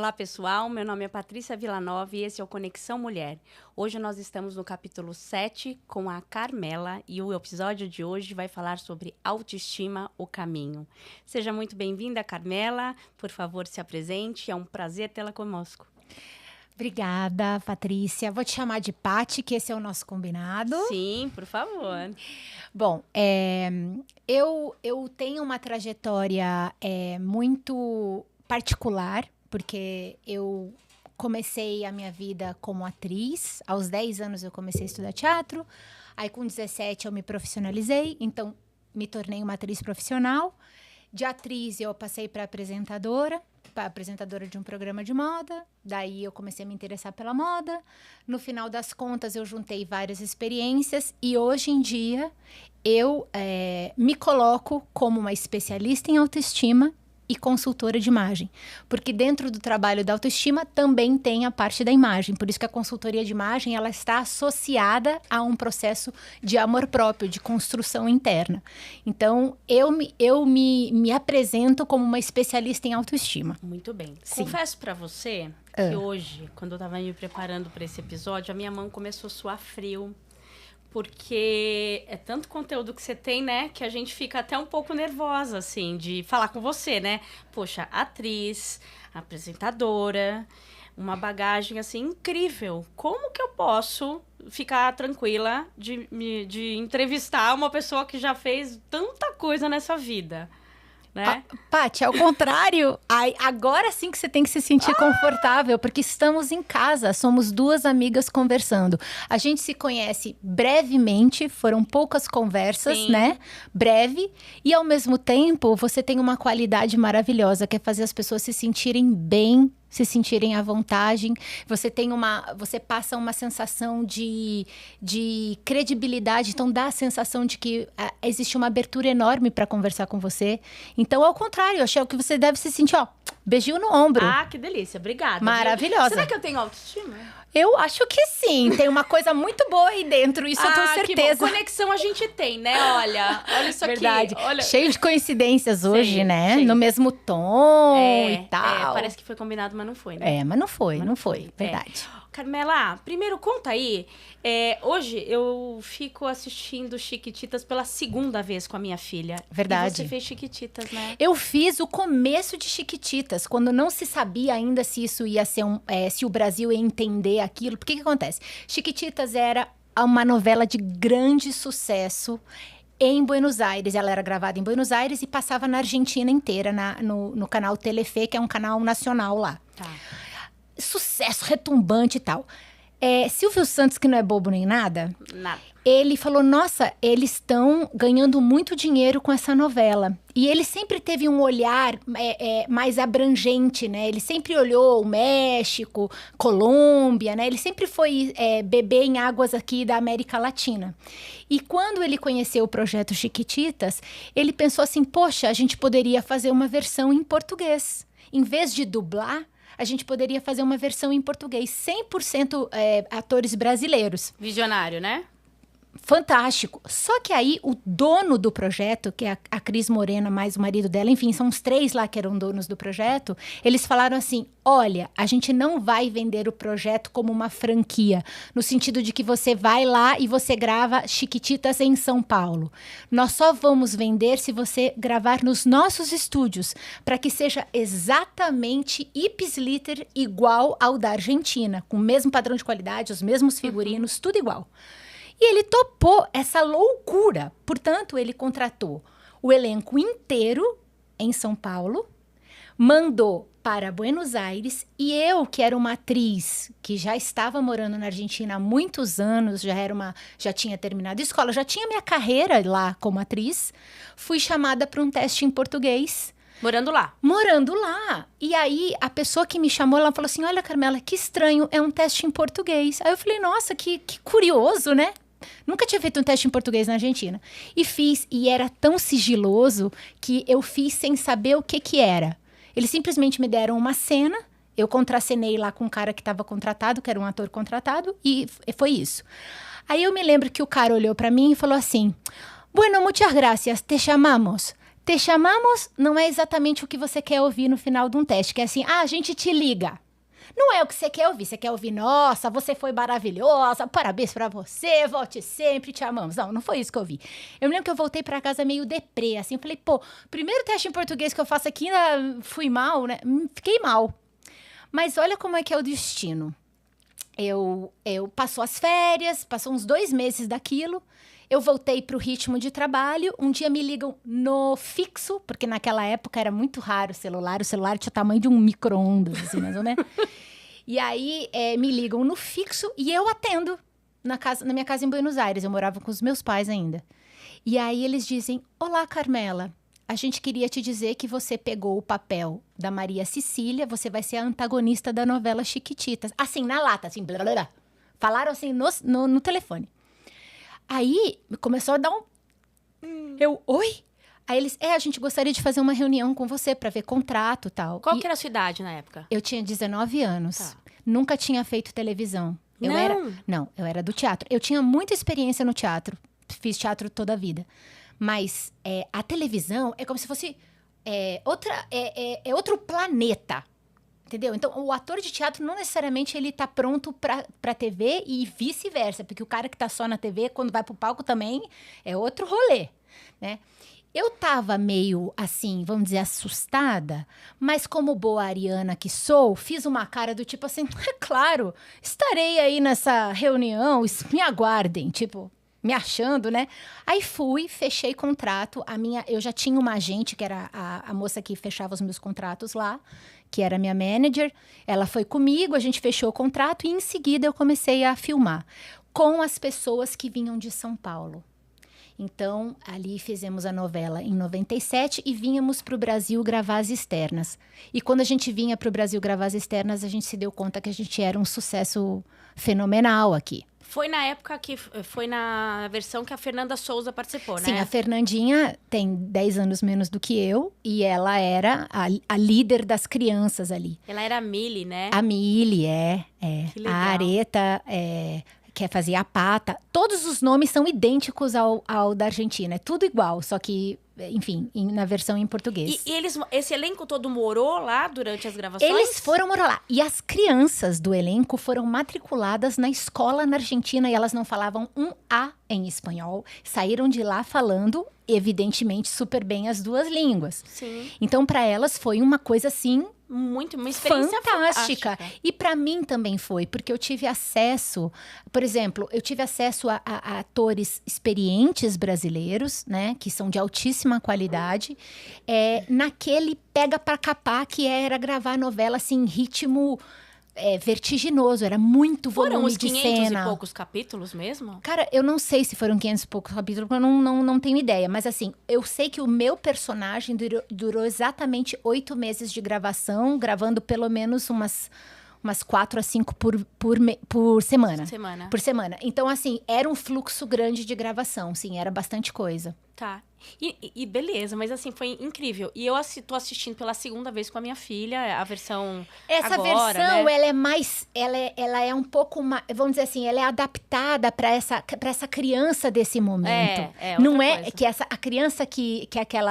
Olá, pessoal. Meu nome é Patrícia Villanova e esse é o Conexão Mulher. Hoje nós estamos no capítulo 7 com a Carmela e o episódio de hoje vai falar sobre autoestima, o caminho. Seja muito bem-vinda, Carmela. Por favor, se apresente. É um prazer tê-la conosco. Obrigada, Patrícia. Vou te chamar de Pati, que esse é o nosso combinado. Sim, por favor. Bom, eu tenho uma trajetória muito particular, porque eu comecei a minha vida como atriz. Aos 10 anos eu comecei a estudar teatro. Aí com 17 eu me profissionalizei, então me tornei uma atriz profissional. De atriz eu passei para apresentadora de um programa de moda. Daí eu comecei a me interessar pela moda. No final das contas, eu juntei várias experiências e hoje em dia eu me coloco como uma especialista em autoestima e consultora de imagem. Porque dentro do trabalho da autoestima também tem a parte da imagem. Por isso que a consultoria de imagem ela está associada a um processo de amor próprio, de construção interna. Então, eu me apresento como uma especialista em autoestima. Muito bem. Sim. Confesso pra você que hoje, quando eu tava me preparando para esse episódio, a minha mão começou a suar frio. Porque é tanto conteúdo que você tem, né? Que a gente fica até um pouco nervosa, assim, de falar com você, né? Poxa, atriz, apresentadora, uma bagagem, assim, incrível. Como que eu posso ficar tranquila de entrevistar uma pessoa que já fez tanta coisa nessa vida? Né? Paty, ao contrário, agora sim que você tem que se sentir confortável, porque estamos em casa, somos duas amigas conversando. A gente se conhece brevemente, foram poucas conversas, Sim. né? Breve, e ao mesmo tempo você tem uma qualidade maravilhosa, que é fazer as pessoas se sentirem bem, se sentirem à vontade. Você passa uma sensação de credibilidade, então dá a sensação de que existe uma abertura enorme para conversar com você. Então, ao contrário, eu achei que você deve se sentir, beijinho no ombro. Ah, que delícia. Obrigada. Maravilhosa. Será que eu tenho autoestima? Eu acho que sim, tem uma coisa muito boa aí dentro, isso eu tenho certeza. Que bom. Conexão a gente tem, né? Olha isso Verdade. aqui. Olha. Cheio de coincidências hoje, Cheio, né? cheio. No mesmo tom e tal. Parece que foi combinado, mas não foi, né? Mas não foi. Verdade. Carmela, primeiro conta aí. Hoje eu fico assistindo Chiquititas pela segunda vez com a minha filha. Verdade. E você fez Chiquititas, né? Eu fiz o começo de Chiquititas, quando não se sabia ainda se isso ia ser se o Brasil ia entender aquilo. Porque que acontece? Chiquititas era uma novela de grande sucesso em Buenos Aires. Ela era gravada em Buenos Aires e passava na Argentina inteira, no canal Telefe, que é um canal nacional lá. Tá. Sucesso retumbante e tal. Silvio Santos, que não é bobo nem nada, Nada. ele falou, nossa, eles estão ganhando muito dinheiro com essa novela. E ele sempre teve um olhar mais abrangente, né? Ele sempre olhou o México, Colômbia, né? Ele sempre foi beber em águas aqui da América Latina. E quando ele conheceu o projeto Chiquititas, ele pensou assim, poxa, a gente poderia fazer uma versão em português. Em vez de dublar, a gente poderia fazer uma versão em português, 100% atores brasileiros. Visionário, né? Fantástico. Só que aí o dono do projeto, que é a Cris Morena, mais o marido dela, enfim, são os 3 lá que eram donos do projeto, eles falaram assim, olha, a gente não vai vender o projeto como uma franquia, no sentido de que você vai lá e você grava Chiquititas em São Paulo. Nós só vamos vender se você gravar nos nossos estúdios, para que seja exatamente ipsis-liter igual ao da Argentina, com o mesmo padrão de qualidade, os mesmos figurinos, tudo igual. E ele topou essa loucura. Portanto, ele contratou o elenco inteiro em São Paulo, mandou para Buenos Aires e eu, que era uma atriz que já estava morando na Argentina há muitos anos, já tinha terminado a escola, já tinha minha carreira lá como atriz, fui chamada para um teste em português. Morando lá. Morando lá. E aí, a pessoa que me chamou, ela falou assim, olha, Carmela, que estranho, é um teste em português. Aí eu falei, nossa, que curioso, né? Nunca tinha feito um teste em português na Argentina. E fiz, e era tão sigiloso que eu fiz sem saber o que era. Eles simplesmente me deram uma cena, eu contracenei lá com um cara que estava contratado, que era um ator contratado, e foi isso. Aí eu me lembro que o cara olhou para mim e falou assim, bueno, muchas gracias, te chamamos. te chamamos não é exatamente o que você quer ouvir no final de um teste, que é assim, a gente te liga. Não é o que você quer ouvir. Você quer ouvir, nossa, você foi maravilhosa, parabéns pra você, volte sempre, te amamos. Não foi isso que eu ouvi. Eu me lembro que eu voltei pra casa meio deprê, assim, falei, pô, primeiro teste em português que eu faço aqui, fui mal, né? Fiquei mal. Mas olha como é que é o destino. Eu passou as férias, passou uns 2 meses daquilo, eu voltei pro ritmo de trabalho, um dia me ligam no fixo, porque naquela época era muito raro o celular tinha o tamanho de um micro-ondas, assim, mais ou menos. E aí, me ligam no fixo e eu atendo na minha casa em Buenos Aires. Eu morava com os meus pais ainda. E aí, eles dizem, olá, Carmela. A gente queria te dizer que você pegou o papel da Maria Cecília. Você vai ser a antagonista da novela Chiquititas. Assim, na lata, assim. Blá, blá, blá. Falaram assim no telefone. Aí, começou a dar Eu, oi? Aí eles, a gente gostaria de fazer uma reunião com você pra ver contrato e tal. Qual que era a sua idade na época? Eu tinha 19 anos. Tá. Nunca tinha feito televisão. Eu era do teatro. Eu tinha muita experiência no teatro. Fiz teatro toda a vida. Mas a televisão é como se fosse outro planeta. Entendeu? Então, o ator de teatro não necessariamente ele tá pronto pra TV e vice-versa. Porque o cara que tá só na TV, quando vai pro palco também, é outro rolê, né? Eu tava meio, assim, vamos dizer, assustada, mas como boa ariana que sou, fiz uma cara do tipo assim, é claro, estarei aí nessa reunião, me aguardem, tipo, me achando, né? Aí fui, fechei contrato, eu já tinha uma agente, que era a moça que fechava os meus contratos lá, que era minha manager, ela foi comigo, a gente fechou o contrato e em seguida eu comecei a filmar com as pessoas que vinham de São Paulo. Então, ali fizemos a novela em 97 e vínhamos para o Brasil gravar as externas. E quando a gente vinha para o Brasil gravar as externas, a gente se deu conta que a gente era um sucesso fenomenal aqui. Foi na época que... Foi na versão que a Fernanda Souza participou, né? Sim, a Fernandinha tem 10 anos menos do que eu e ela era a líder das crianças ali. Ela era a Mili, né? A Mili, Que legal. A Areta, que fazia a Pata. Todos os nomes são idênticos ao da Argentina. É tudo igual, só que, enfim, na versão em português. E esse elenco todo morou lá durante as gravações? Eles foram morar lá. E as crianças do elenco foram matriculadas na escola na Argentina e elas não falavam um A em espanhol. Saíram de lá falando, evidentemente, super bem as 2 línguas. Sim. Então, para elas foi uma coisa assim... Uma experiência fantástica. E para mim também foi, porque eu tive acesso, por exemplo, a atores experientes brasileiros, né, que são de altíssima qualidade, naquele pega para capar que era gravar novela assim, em ritmo vertiginoso, era muito volume de cena. Foram uns 500 e poucos capítulos mesmo? Cara, eu não sei se foram 500 e poucos capítulos, porque eu não tenho ideia. Mas assim, eu sei que o meu personagem durou exatamente 8 meses de gravação, gravando pelo menos umas 4 a 5 por semana. Por semana. Então, assim, era um fluxo grande de gravação, sim, era bastante coisa. Tá. E beleza, mas assim, foi incrível. E eu tô assistindo pela 2ª vez com a minha filha, a versão Essa agora, versão, né? ela é mais... Ela é um pouco mais... Vamos dizer assim, ela é adaptada para essa criança desse momento. Não é coisa. que a criança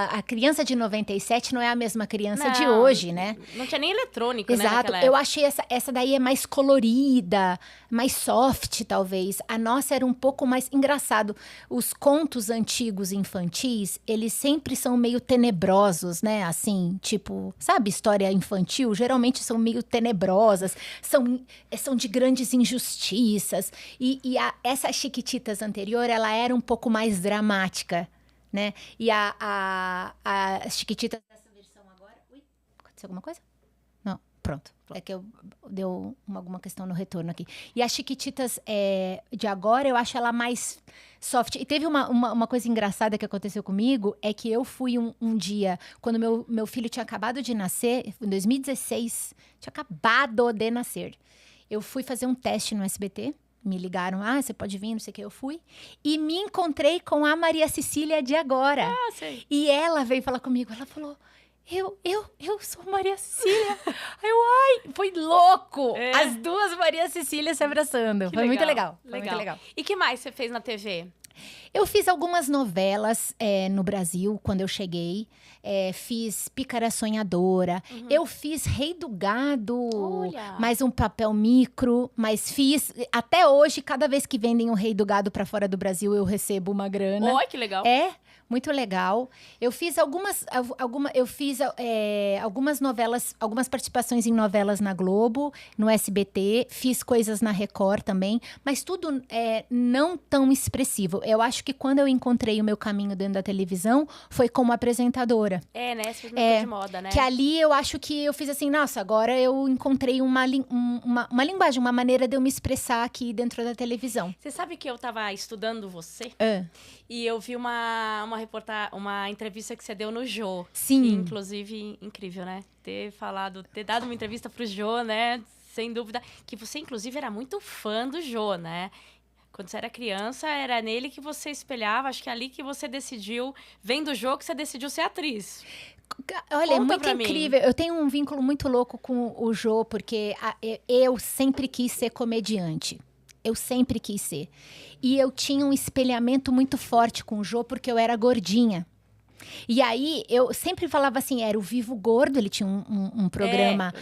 a criança de 97 não é a mesma criança de hoje, né? Não tinha nem eletrônico, Exato. né? Eu achei essa daí é mais colorida, mais soft, talvez. A nossa era um pouco mais... Engraçado, os contos antigos infantis, eles sempre são meio tenebrosos, né? Assim, tipo, sabe, história infantil? Geralmente são meio tenebrosas, são de grandes injustiças. E essa Chiquititas anterior, ela era um pouco mais dramática, né? E a Chiquititas dessa versão agora... Ui, aconteceu alguma coisa? Não, pronto. É que deu alguma questão no retorno aqui. E a Chiquititas de agora, eu acho ela mais soft. E teve uma coisa engraçada que aconteceu comigo, é que eu fui um dia, quando meu filho tinha acabado de nascer, em 2016, tinha acabado de nascer. Eu fui fazer um teste no SBT, me ligaram, você pode vir, não sei o que, eu fui. E me encontrei com a Maria Cecília de agora. Ah, sei. E ela veio falar comigo, ela falou... Eu sou Maria Cecília. Foi louco. As 2 Maria Cecília se abraçando. Foi muito legal. Foi muito legal. E que mais você fez na TV? Eu fiz algumas novelas no Brasil, quando eu cheguei. Fiz Pícara Sonhadora. Eu fiz Rei do Gado, mais um papel micro. Mas fiz... Até hoje, cada vez que vendem o Rei do Gado pra fora do Brasil, eu recebo uma grana. Oi, que legal. Muito legal. Eu fiz algumas novelas, algumas participações em novelas na Globo, no SBT. Fiz coisas na Record também, mas tudo não tão expressivo. Eu acho que quando eu encontrei o meu caminho dentro da televisão, foi como apresentadora. Né? Você fez de moda, né? Que ali eu acho que eu fiz assim, nossa, agora eu encontrei uma linguagem, uma maneira de eu me expressar aqui dentro da televisão. Você sabe que eu tava estudando você? E eu vi uma entrevista que você deu no Jô. Sim. Que, inclusive, incrível, né? Ter dado uma entrevista pro Jô, né? Sem dúvida. Que você, inclusive, era muito fã do Jô, né? Quando você era criança, era nele que você espelhava. Acho que é ali que você decidiu, vendo o Jô, que você decidiu ser atriz. Olha, é muito incrível. Eu tenho um vínculo muito louco com o Jô, porque eu sempre quis ser comediante. Eu sempre quis ser. E eu tinha um espelhamento muito forte com o Jô, porque eu era gordinha. E aí, eu sempre falava assim, era o Vivo Gordo, ele tinha um programa,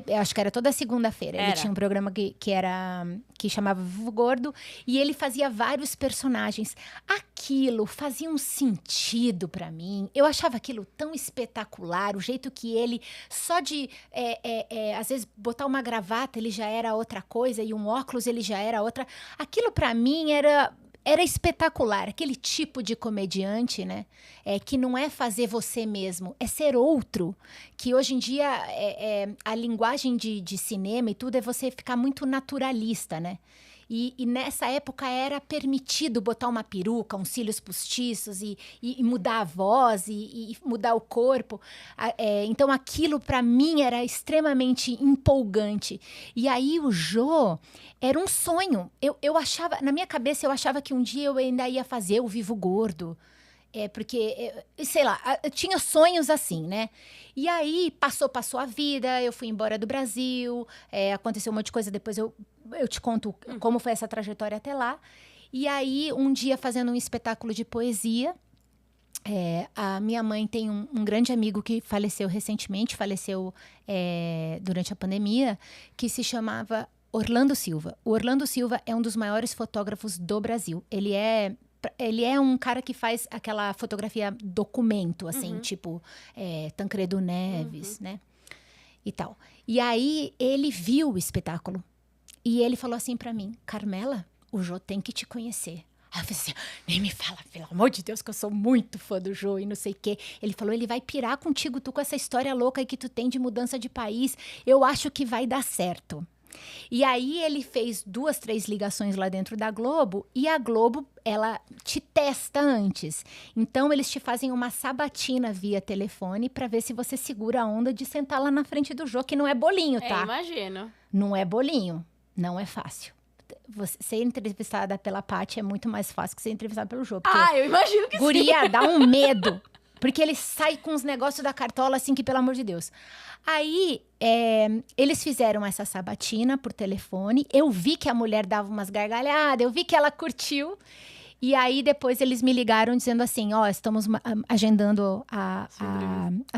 eu acho que era toda segunda-feira. Ele tinha um programa que chamava Vivo Gordo, e ele fazia vários personagens. Aquilo fazia um sentido pra mim. Eu achava aquilo tão espetacular, o jeito que ele, só de, às vezes, botar uma gravata, ele já era outra coisa, e um óculos, ele já era outra. Aquilo pra mim era espetacular, aquele tipo de comediante, né? Que não é fazer você mesmo, é ser outro. Que hoje em dia, a linguagem de cinema e tudo é você ficar muito naturalista, né? E nessa época era permitido botar uma peruca, uns cílios postiços e mudar a voz e mudar o corpo. Então aquilo para mim era extremamente empolgante. E aí o Jô era um sonho. Eu achava, na minha cabeça eu achava que um dia eu ainda ia fazer o Vivo Gordo. Porque, sei lá, eu tinha sonhos assim, né? E aí, passou a vida, eu fui embora do Brasil, aconteceu um monte de coisa, depois eu te conto como foi essa trajetória até lá. E aí, um dia, fazendo um espetáculo de poesia, a minha mãe tem um grande amigo que faleceu recentemente, durante a pandemia, que se chamava Orlando Silva. O Orlando Silva é um dos maiores fotógrafos do Brasil. Ele é um cara que faz aquela fotografia documento, assim, tipo Tancredo Neves, né? E tal. E aí, ele viu o espetáculo. E ele falou assim pra mim, Carmela, o Jô tem que te conhecer. Aí eu falei assim, nem me fala, pelo amor de Deus, que eu sou muito fã do Jô e não sei o quê. Ele falou, ele vai pirar contigo, tu com essa história louca aí que tu tem de mudança de país. Eu acho que vai dar certo. E aí ele fez 2, 3 ligações lá dentro da Globo, e a Globo, ela te testa antes. Então, eles te fazem uma sabatina via telefone pra ver se você segura a onda de sentar lá na frente do Jô, que não é bolinho, tá? Imagino. Não é bolinho, não é fácil. Ser entrevistada pela Paty é muito mais fácil que ser entrevistada pelo Jô. Eu imagino que guria, sim. Dá um medo. Porque ele sai com uns negócios da cartola, assim, que pelo amor de Deus. Aí, eles fizeram essa sabatina por telefone. Eu vi que a mulher dava umas gargalhadas, eu vi que ela curtiu. E aí, depois, eles me ligaram dizendo assim, estamos agendando a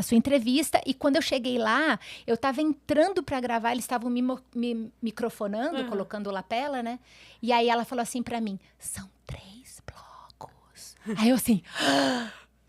sua entrevista. E quando eu cheguei lá, eu tava entrando pra gravar, eles estavam me microfonando, colocando lapela, né? E aí, ela falou assim pra mim, são 3 blocos. Aí eu assim...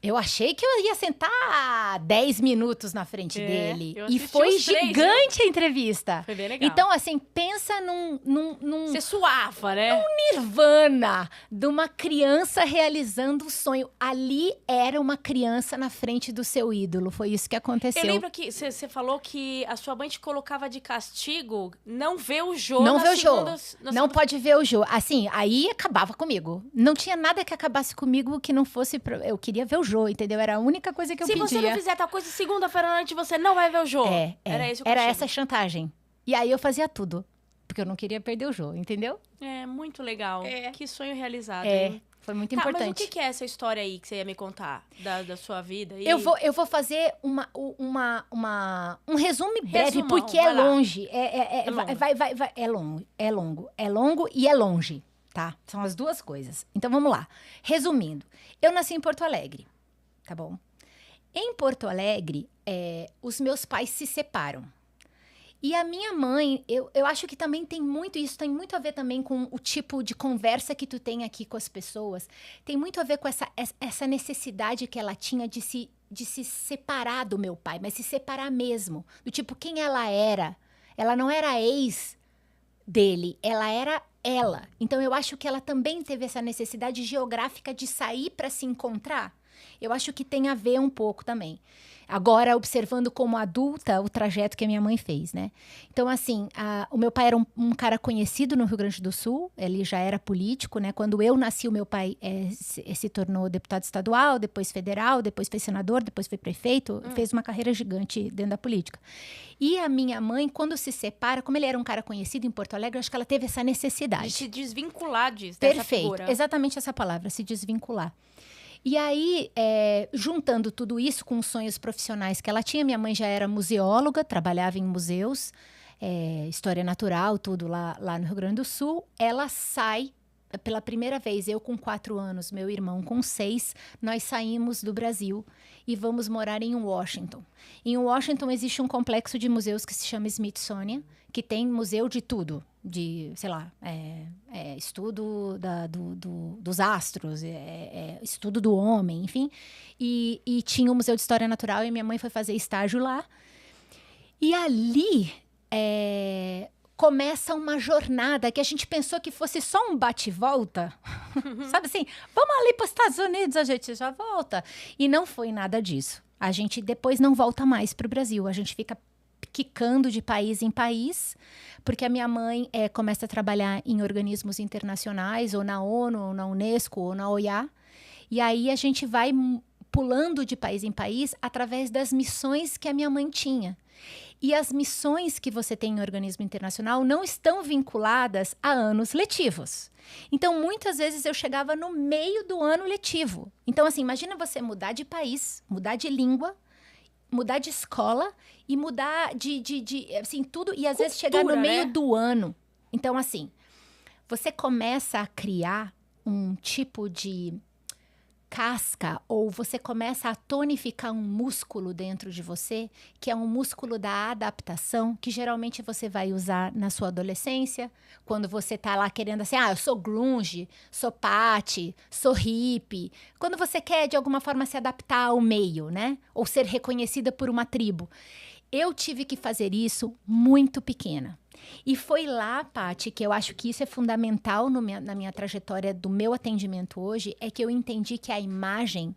Eu achei que eu ia sentar 10 minutos na frente dele. E foi gigante a entrevista. Foi bem legal. Então, assim, pensa num... Você suava, né? Um nirvana de uma criança realizando um sonho. Ali era uma criança na frente do seu ídolo. Foi isso que aconteceu. Eu lembro que você falou que a sua mãe te colocava de castigo não ver o Jô. Não ver o Jô. Não pode ver o Jô. Assim, aí acabava comigo. Não tinha nada que acabasse comigo que não fosse... Eu queria ver o Jô, entendeu? Era a única coisa que eu pedia. Se você não fizer tal coisa, segunda-feira à noite você não vai ver o Jô. Era essa chantagem. E aí eu fazia tudo. Porque eu não queria perder o Jô, entendeu? Muito legal. Que sonho realizado, hein? Foi muito importante. Mas o que é essa história aí que você ia me contar? Da sua vida? Eu vou fazer um resumo breve, porque é longe. É longo e é longe. tá? São as duas coisas. Então, vamos lá. Resumindo, eu nasci em Porto Alegre, tá bom? Em Porto Alegre, os meus pais se separam. E a minha mãe, eu acho que também tem muito, isso tem muito a ver também com o tipo de conversa que tu tem aqui com as pessoas. Tem muito a ver com essa necessidade que ela tinha de se separar do meu pai, mas se separar mesmo. Do tipo, quem ela era. Ela não era ex dele, ela era ela. Então, eu acho que ela também teve essa necessidade geográfica de sair para se encontrar. Eu acho que tem a ver um pouco também. Agora, observando como adulta o trajeto que a minha mãe fez, né? Então, assim, o meu pai era um cara conhecido no Rio Grande do Sul, ele já era político, né? Quando eu nasci, o meu pai se tornou deputado estadual, depois federal, depois foi senador, depois foi prefeito, fez uma carreira gigante dentro da política. E a minha mãe, quando se separa, como ele era um cara conhecido em Porto Alegre, acho que ela teve essa necessidade. De se desvincular disso, dessa figura. Perfeito, exatamente essa palavra, se desvincular. E aí, juntando tudo isso com os sonhos profissionais que ela tinha, minha mãe já era museóloga, trabalhava em museus, história natural, tudo lá no Rio Grande do Sul. Ela sai, pela primeira vez, eu com 4 anos, meu irmão com 6, nós saímos do Brasil e vamos morar em Washington. Em Washington existe um complexo de museus que se chama Smithsonian, que tem museu de tudo. De, sei lá, estudo dos astros, estudo do homem, enfim. E tinha o Museu de História Natural e minha mãe foi fazer estágio lá. E ali começa uma jornada que a gente pensou que fosse só um bate-volta. Sabe assim, vamos ali para os Estados Unidos, a gente já volta. E não foi nada disso. A gente depois não volta mais para o Brasil. A gente fica quicando de país em país, porque a minha mãe começa a trabalhar em organismos internacionais, ou na ONU, ou na Unesco, ou na OEA, e aí a gente vai pulando de país em país através das missões que a minha mãe tinha. E as missões que você tem em organismo internacional não estão vinculadas a anos letivos. Então, muitas vezes eu chegava no meio do ano letivo. Então, assim, imagina você mudar de país, mudar de língua, mudar de escola e mudar de assim, tudo. E às vezes chegar no meio do ano. Então, assim, você começa a criar um tipo de casca, ou você começa a tonificar um músculo dentro de você, que é um músculo da adaptação, que geralmente você vai usar na sua adolescência, quando você tá lá querendo assim, eu sou grunge, sou pati, sou hippie. Quando você quer, de alguma forma, se adaptar ao meio, né? Ou ser reconhecida por uma tribo. Eu tive que fazer isso muito pequena. E foi lá, Paty, que eu acho que isso é fundamental na minha trajetória do meu atendimento hoje, é que eu entendi que a imagem,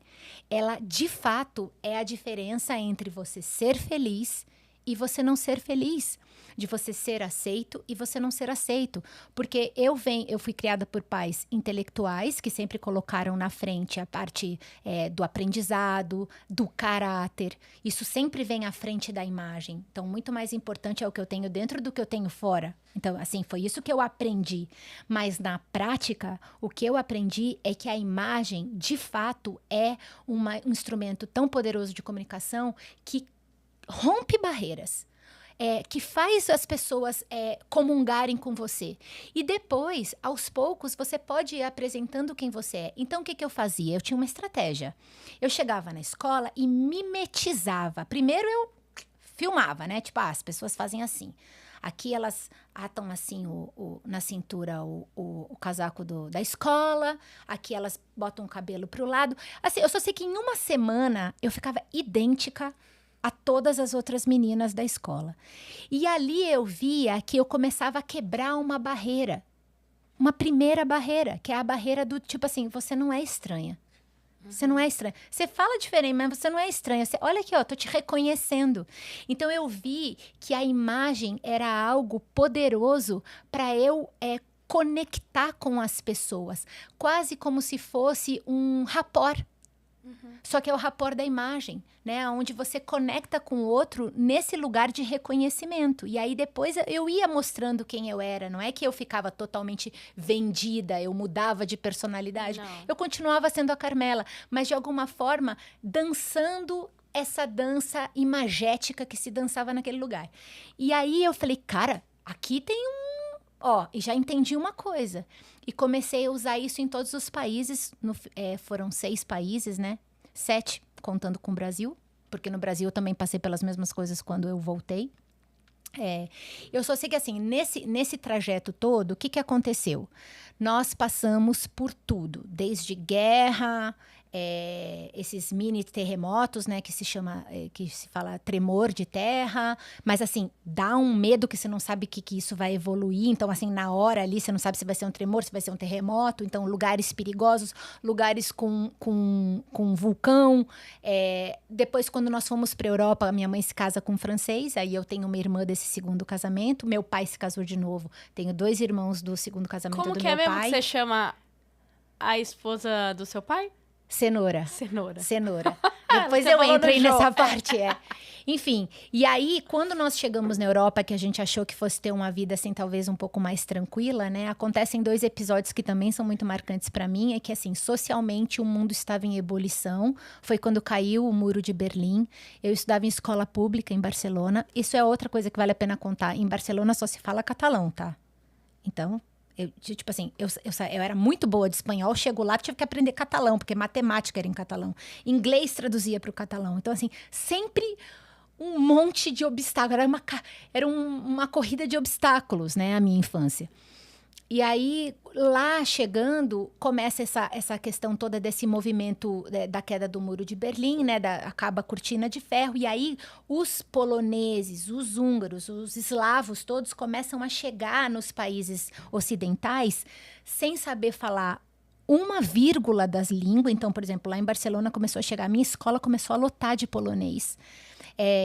ela, de fato, é a diferença entre você ser feliz e você não ser feliz. De você ser aceito e você não ser aceito. Porque eu fui criada por pais intelectuais que sempre colocaram na frente a parte do aprendizado, do caráter. Isso sempre vem à frente da imagem. Então, muito mais importante é o que eu tenho dentro do que eu tenho fora. Então, assim, foi isso que eu aprendi. Mas, na prática, o que eu aprendi é que a imagem, de fato, é um instrumento tão poderoso de comunicação que rompe barreiras. Que faz as pessoas comungarem com você. E depois, aos poucos, você pode ir apresentando quem você é. Então, o que eu fazia? Eu tinha uma estratégia. Eu chegava na escola e mimetizava. Primeiro, eu filmava, né? Tipo, as pessoas fazem assim. Aqui elas atam assim na cintura o casaco da escola. Aqui elas botam o cabelo pro lado. Assim, eu só sei que em uma semana eu ficava idêntica a todas as outras meninas da escola. E ali eu via que eu começava a quebrar uma barreira. Uma primeira barreira, que é a barreira do tipo assim, você não é estranha. Você não é estranha. Você fala diferente, mas você não é estranha. Olha aqui, tô te reconhecendo. Então eu vi que a imagem era algo poderoso para eu conectar com as pessoas. Quase como se fosse um rapport. Só que é o rapport da imagem, né? Onde você conecta com o outro nesse lugar de reconhecimento. E aí depois eu ia mostrando quem eu era. Não é que eu ficava totalmente vendida, eu mudava de personalidade. Não. Eu continuava sendo a Carmela, mas de alguma forma dançando essa dança imagética que se dançava naquele lugar. E aí eu falei, cara, aqui tem e já entendi uma coisa. E comecei a usar isso em todos os países. Foram 6 países, né? 7, contando com o Brasil. Porque no Brasil eu também passei pelas mesmas coisas quando eu voltei. Eu só sei que, assim, nesse trajeto todo, o que aconteceu? Nós passamos por tudo. Desde guerra... esses mini terremotos, né, que se fala tremor de terra, mas assim, dá um medo que você não sabe que isso vai evoluir, então assim, na hora ali, você não sabe se vai ser um tremor, se vai ser um terremoto, então lugares perigosos, lugares com vulcão, depois quando nós fomos para a Europa, minha mãe se casa com um francês, aí eu tenho uma irmã desse segundo casamento, meu pai se casou de novo, tenho 2 irmãos do segundo casamento do meu pai. Como que é mesmo que você chama a esposa do seu pai? Cenoura. Cenoura. Depois eu entrei nessa parte, Enfim, e aí, quando nós chegamos na Europa, que a gente achou que fosse ter uma vida, assim, talvez um pouco mais tranquila, né? Acontecem 2 episódios que também são muito marcantes para mim. É que, assim, socialmente o mundo estava em ebulição. Foi quando caiu o Muro de Berlim. Eu estudava em escola pública em Barcelona. Isso é outra coisa que vale a pena contar. Em Barcelona só se fala catalão, tá? Então... tipo assim, eu era muito boa de espanhol, chego lá, tive que aprender catalão, porque matemática era em catalão. Inglês traduzia para o catalão. Então, assim, sempre um monte de obstáculos. Era uma corrida de obstáculos, né, a minha infância. E aí, lá chegando, começa essa questão toda desse movimento da queda do Muro de Berlim, né? Acaba a cortina de ferro. E aí, os poloneses, os húngaros, os eslavos, todos começam a chegar nos países ocidentais sem saber falar uma vírgula das línguas. Então, por exemplo, lá em Barcelona começou a chegar, a minha escola começou a lotar de polonês,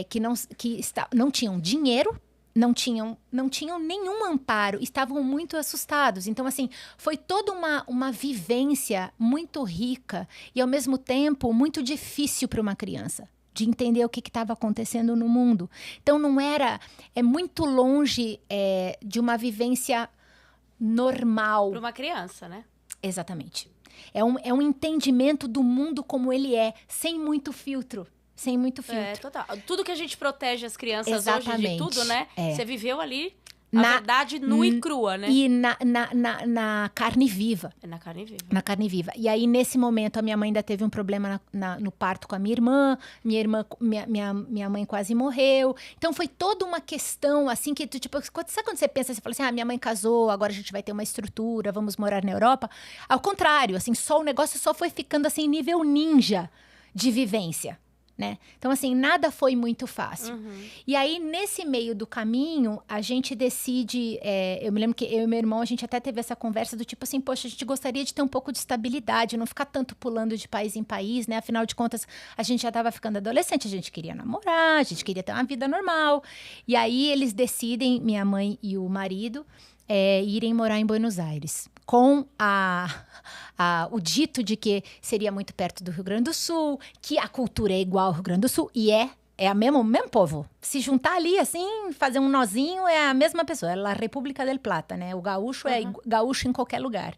que não tinham dinheiro, não tinham nenhum amparo, estavam muito assustados. Então, assim, foi toda uma vivência muito rica e, ao mesmo tempo, muito difícil para uma criança de entender o que estava acontecendo no mundo. Então, é muito longe de uma vivência normal. Para uma criança, né? Exatamente. É um entendimento do mundo como ele é, sem muito filtro. Sem muito filtro. Total. Tudo que a gente protege as crianças Exatamente. Hoje de tudo, né? Você viveu ali a verdade nua e crua, né? E na carne viva. Na carne viva. Na carne viva. E aí, nesse momento, a minha mãe ainda teve um problema no parto com a minha irmã. Minha mãe quase morreu. Então, foi toda uma questão, assim, que tu, tipo... Sabe quando você pensa, você fala assim, minha mãe casou, agora a gente vai ter uma estrutura, vamos morar na Europa? Ao contrário, assim, o negócio só foi ficando, assim, nível ninja de vivência. Né? Então, assim, nada foi muito fácil. E aí, nesse meio do caminho, a gente decide... eu me lembro que eu e meu irmão, a gente até teve essa conversa do tipo assim, poxa, a gente gostaria de ter um pouco de estabilidade, não ficar tanto pulando de país em país, né? Afinal de contas, a gente já estava ficando adolescente, a gente queria namorar, a gente queria ter uma vida normal. E aí, eles decidem, minha mãe e o marido, irem morar em Buenos Aires. Com o dito de que seria muito perto do Rio Grande do Sul, que a cultura é igual ao Rio Grande do Sul, e é o mesmo povo. Se juntar ali, assim, fazer um nozinho, é a mesma pessoa, é a República del Plata, né? O gaúcho é gaúcho em qualquer lugar.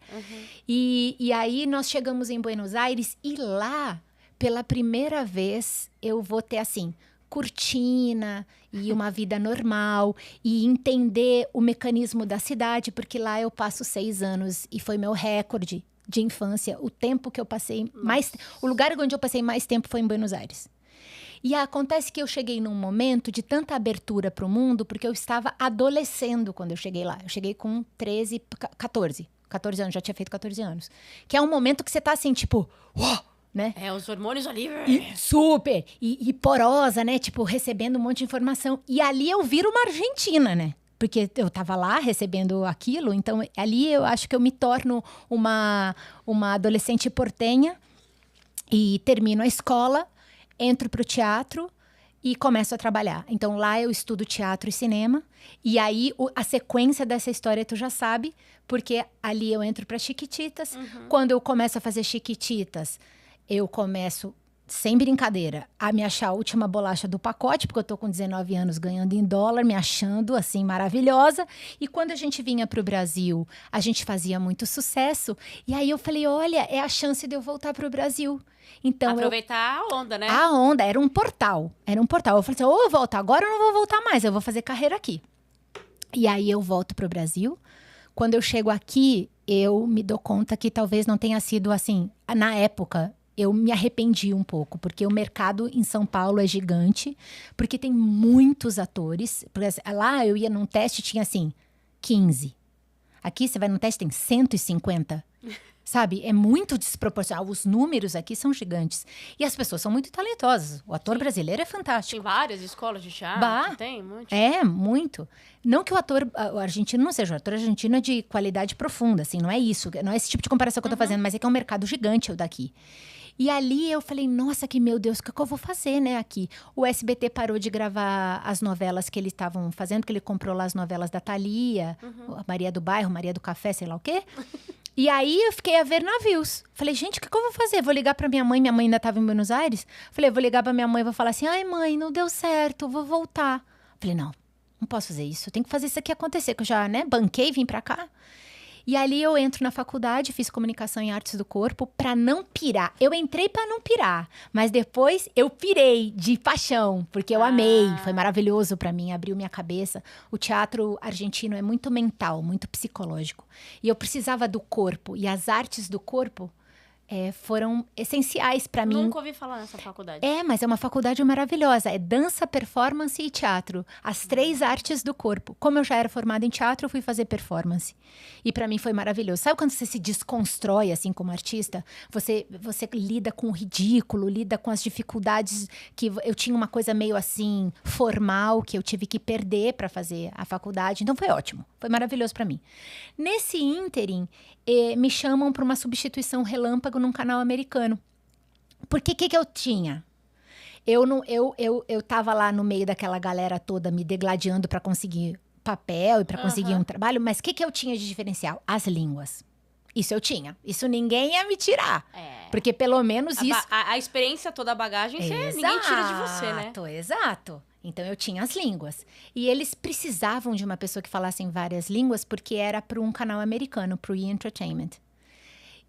E aí, nós chegamos em Buenos Aires, e lá, pela primeira vez, eu vou ter, assim... cortina e uma vida normal e entender o mecanismo da cidade, porque lá eu passo 6 anos e foi meu recorde de infância. O tempo que eu passei o lugar onde eu passei mais tempo foi em Buenos Aires. E acontece que eu cheguei num momento de tanta abertura para o mundo, porque eu estava adolescendo quando eu cheguei lá. Eu cheguei com 14 anos, já tinha feito 14 anos. Que é um momento que você tá assim, tipo... Uau! Né? Os hormônios ali... Super! E porosa, né? Tipo, recebendo um monte de informação. E ali eu viro uma argentina, né? Porque eu tava lá recebendo aquilo. Então, ali eu acho que eu me torno uma adolescente portenha. E termino a escola, entro pro teatro e começo a trabalhar. Então, lá eu estudo teatro e cinema. E aí, a sequência dessa história tu já sabe. Porque ali eu entro pra Chiquititas. Quando eu começo a fazer Chiquititas... eu começo, sem brincadeira, a me achar a última bolacha do pacote, porque eu tô com 19 anos ganhando em dólar, me achando, assim, maravilhosa. E quando a gente vinha pro Brasil, a gente fazia muito sucesso. E aí eu falei, olha, é a chance de eu voltar pro Brasil. Então, aproveitar a onda, né? A onda, era um portal. Eu falei assim, ou eu volto agora ou eu não vou voltar mais, eu vou fazer carreira aqui. E aí eu volto pro Brasil, Quando eu chego aqui, eu me dou conta que talvez não tenha sido assim. Na época, eu me arrependi um pouco, porque o mercado em São Paulo é gigante, porque tem muitos atores. Lá eu ia num teste, tinha assim, 15. Aqui você vai num teste, tem 150. Sabe? É muito desproporcional. Os números aqui são gigantes. E as pessoas são muito talentosas. O ator brasileiro é fantástico. Tem várias escolas de teatro, tem muito. É, muito. Não que o argentino não seja, o ator argentino é de qualidade profunda, assim, não é isso. Não é esse tipo de comparação que eu tô fazendo, mas é que é um mercado gigante o daqui. E ali eu falei, nossa, que meu Deus, o que eu vou fazer, né, aqui? O SBT parou de gravar as novelas que eles estavam fazendo, porque ele comprou lá as novelas da Thalia, a Maria do Bairro, Maria do Café, sei lá o quê. E aí eu fiquei a ver navios. Falei, gente, o que eu vou fazer? Vou ligar pra minha mãe ainda estava em Buenos Aires. Falei, vou ligar pra minha mãe e vou falar assim, ai mãe, não deu certo, vou voltar. Falei, não posso fazer isso, eu tenho que fazer isso aqui acontecer, que eu já, né, banquei, vim pra cá. E ali eu entro na faculdade, fiz comunicação em artes do corpo pra não pirar. Eu entrei pra não pirar, mas depois eu pirei de paixão, porque eu amei, foi maravilhoso pra mim, abriu minha cabeça. O teatro argentino é muito mental, muito psicológico. E eu precisava do corpo, e as artes do corpo foram essenciais pra mim. Nunca ouvi falar nessa faculdade. Mas é uma faculdade maravilhosa. É dança, performance e teatro. As 3 artes do corpo. Como eu já era formada em teatro, eu fui fazer performance. E pra mim foi maravilhoso. Sabe quando você se desconstrói, assim, como artista? Você lida com o ridículo, lida com as dificuldades. Que eu tinha uma coisa meio, assim, formal, que eu tive que perder pra fazer a faculdade. Então foi ótimo. Foi maravilhoso pra mim. Nesse ínterim, me chamam pra uma substituição relâmpago num canal americano. Porque o que eu tinha? Eu tava lá no meio daquela galera toda me degladiando para conseguir papel e para conseguir um trabalho, mas o que eu tinha de diferencial? As línguas. Isso eu tinha. Isso ninguém ia me tirar. Porque pelo menos isso... A experiência toda, a bagagem, ninguém tira de você, né? Exato. Então, eu tinha as línguas. E eles precisavam de uma pessoa que falasse várias línguas, porque era para um canal americano, para o E! Entertainment.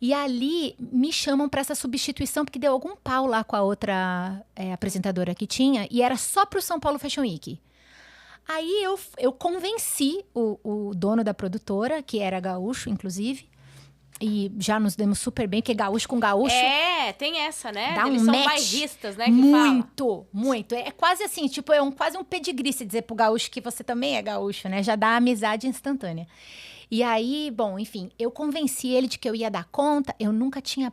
E ali, me chamam para essa substituição, porque deu algum pau lá com a outra apresentadora que tinha, e era só para o São Paulo Fashion Week. Aí, eu convenci o dono da produtora, que era gaúcho, inclusive, e já nos demos super bem, porque gaúcho com gaúcho... tem essa, né? Dá Eles um são match bairristas, né? Que muito. É quase assim, tipo, quase um pedigree se dizer pro gaúcho que você também é gaúcho, né? Já dá amizade instantânea. E aí, bom, enfim, eu convenci ele de que eu ia dar conta. Eu nunca tinha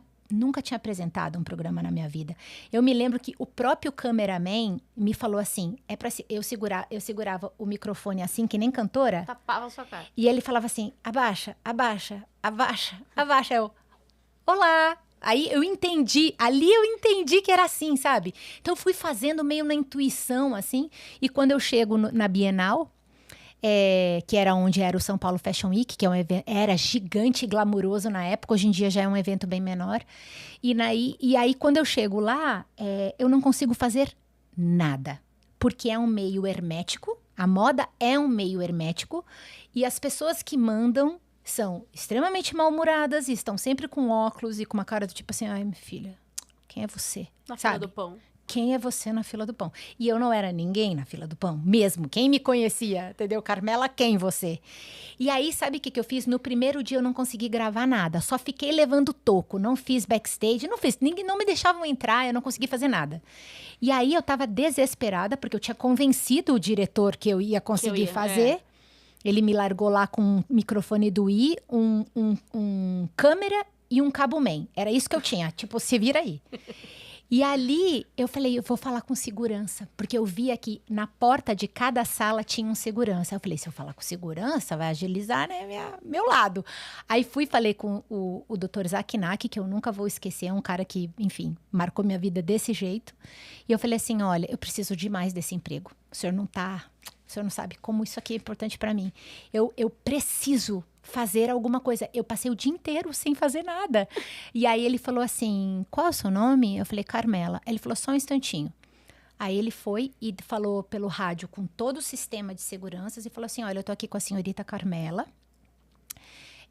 apresentado um programa na minha vida. Eu me lembro que o próprio cameraman me falou assim, eu segurava o microfone assim, que nem cantora. Tapava a sua cara. E ele falava assim, abaixa. Eu, olá. Aí ali eu entendi que era assim, sabe? Então eu fui fazendo meio na intuição, assim. E quando eu chego na Bienal, que era onde era o São Paulo Fashion Week, que era gigante e glamuroso na época, hoje em dia já é um evento bem menor. E aí, quando eu chego lá, eu não consigo fazer nada. Porque é um meio hermético, a moda é um meio hermético, e as pessoas que mandam são extremamente mal-humoradas e estão sempre com óculos e com uma cara do tipo assim, ai, minha filha, quem é você? Na fila do pão. Quem é você na fila do pão? E eu não era ninguém na fila do pão, mesmo. Quem me conhecia, entendeu? Carmela, quem você? E aí, sabe o que eu fiz? No primeiro dia eu não consegui gravar nada. Só fiquei levando toco. Não fiz backstage, ninguém não me deixavam entrar, eu não consegui fazer nada. E aí eu tava desesperada, porque eu tinha convencido o diretor que eu ia conseguir fazer. Ele me largou lá com um microfone do I, um câmera e um cabo man. Era isso que eu tinha, tipo, se vira aí. E ali, eu falei, eu vou falar com segurança. Porque eu via que na porta de cada sala tinha um segurança. Eu falei, se eu falar com segurança, vai agilizar, né, meu lado. Aí falei com o Dr. Zakinak, que eu nunca vou esquecer. É um cara que, enfim, marcou minha vida desse jeito. E eu falei assim, olha, eu preciso demais desse emprego. O senhor não sabe como isso aqui é importante para mim. Eu preciso fazer alguma coisa. Eu passei o dia inteiro sem fazer nada. E aí ele falou assim, qual é o seu nome? Eu falei, Carmela. Ele falou, só um instantinho. Aí ele foi e falou pelo rádio com todo o sistema de seguranças e falou assim, olha, eu tô aqui com a senhorita Carmela.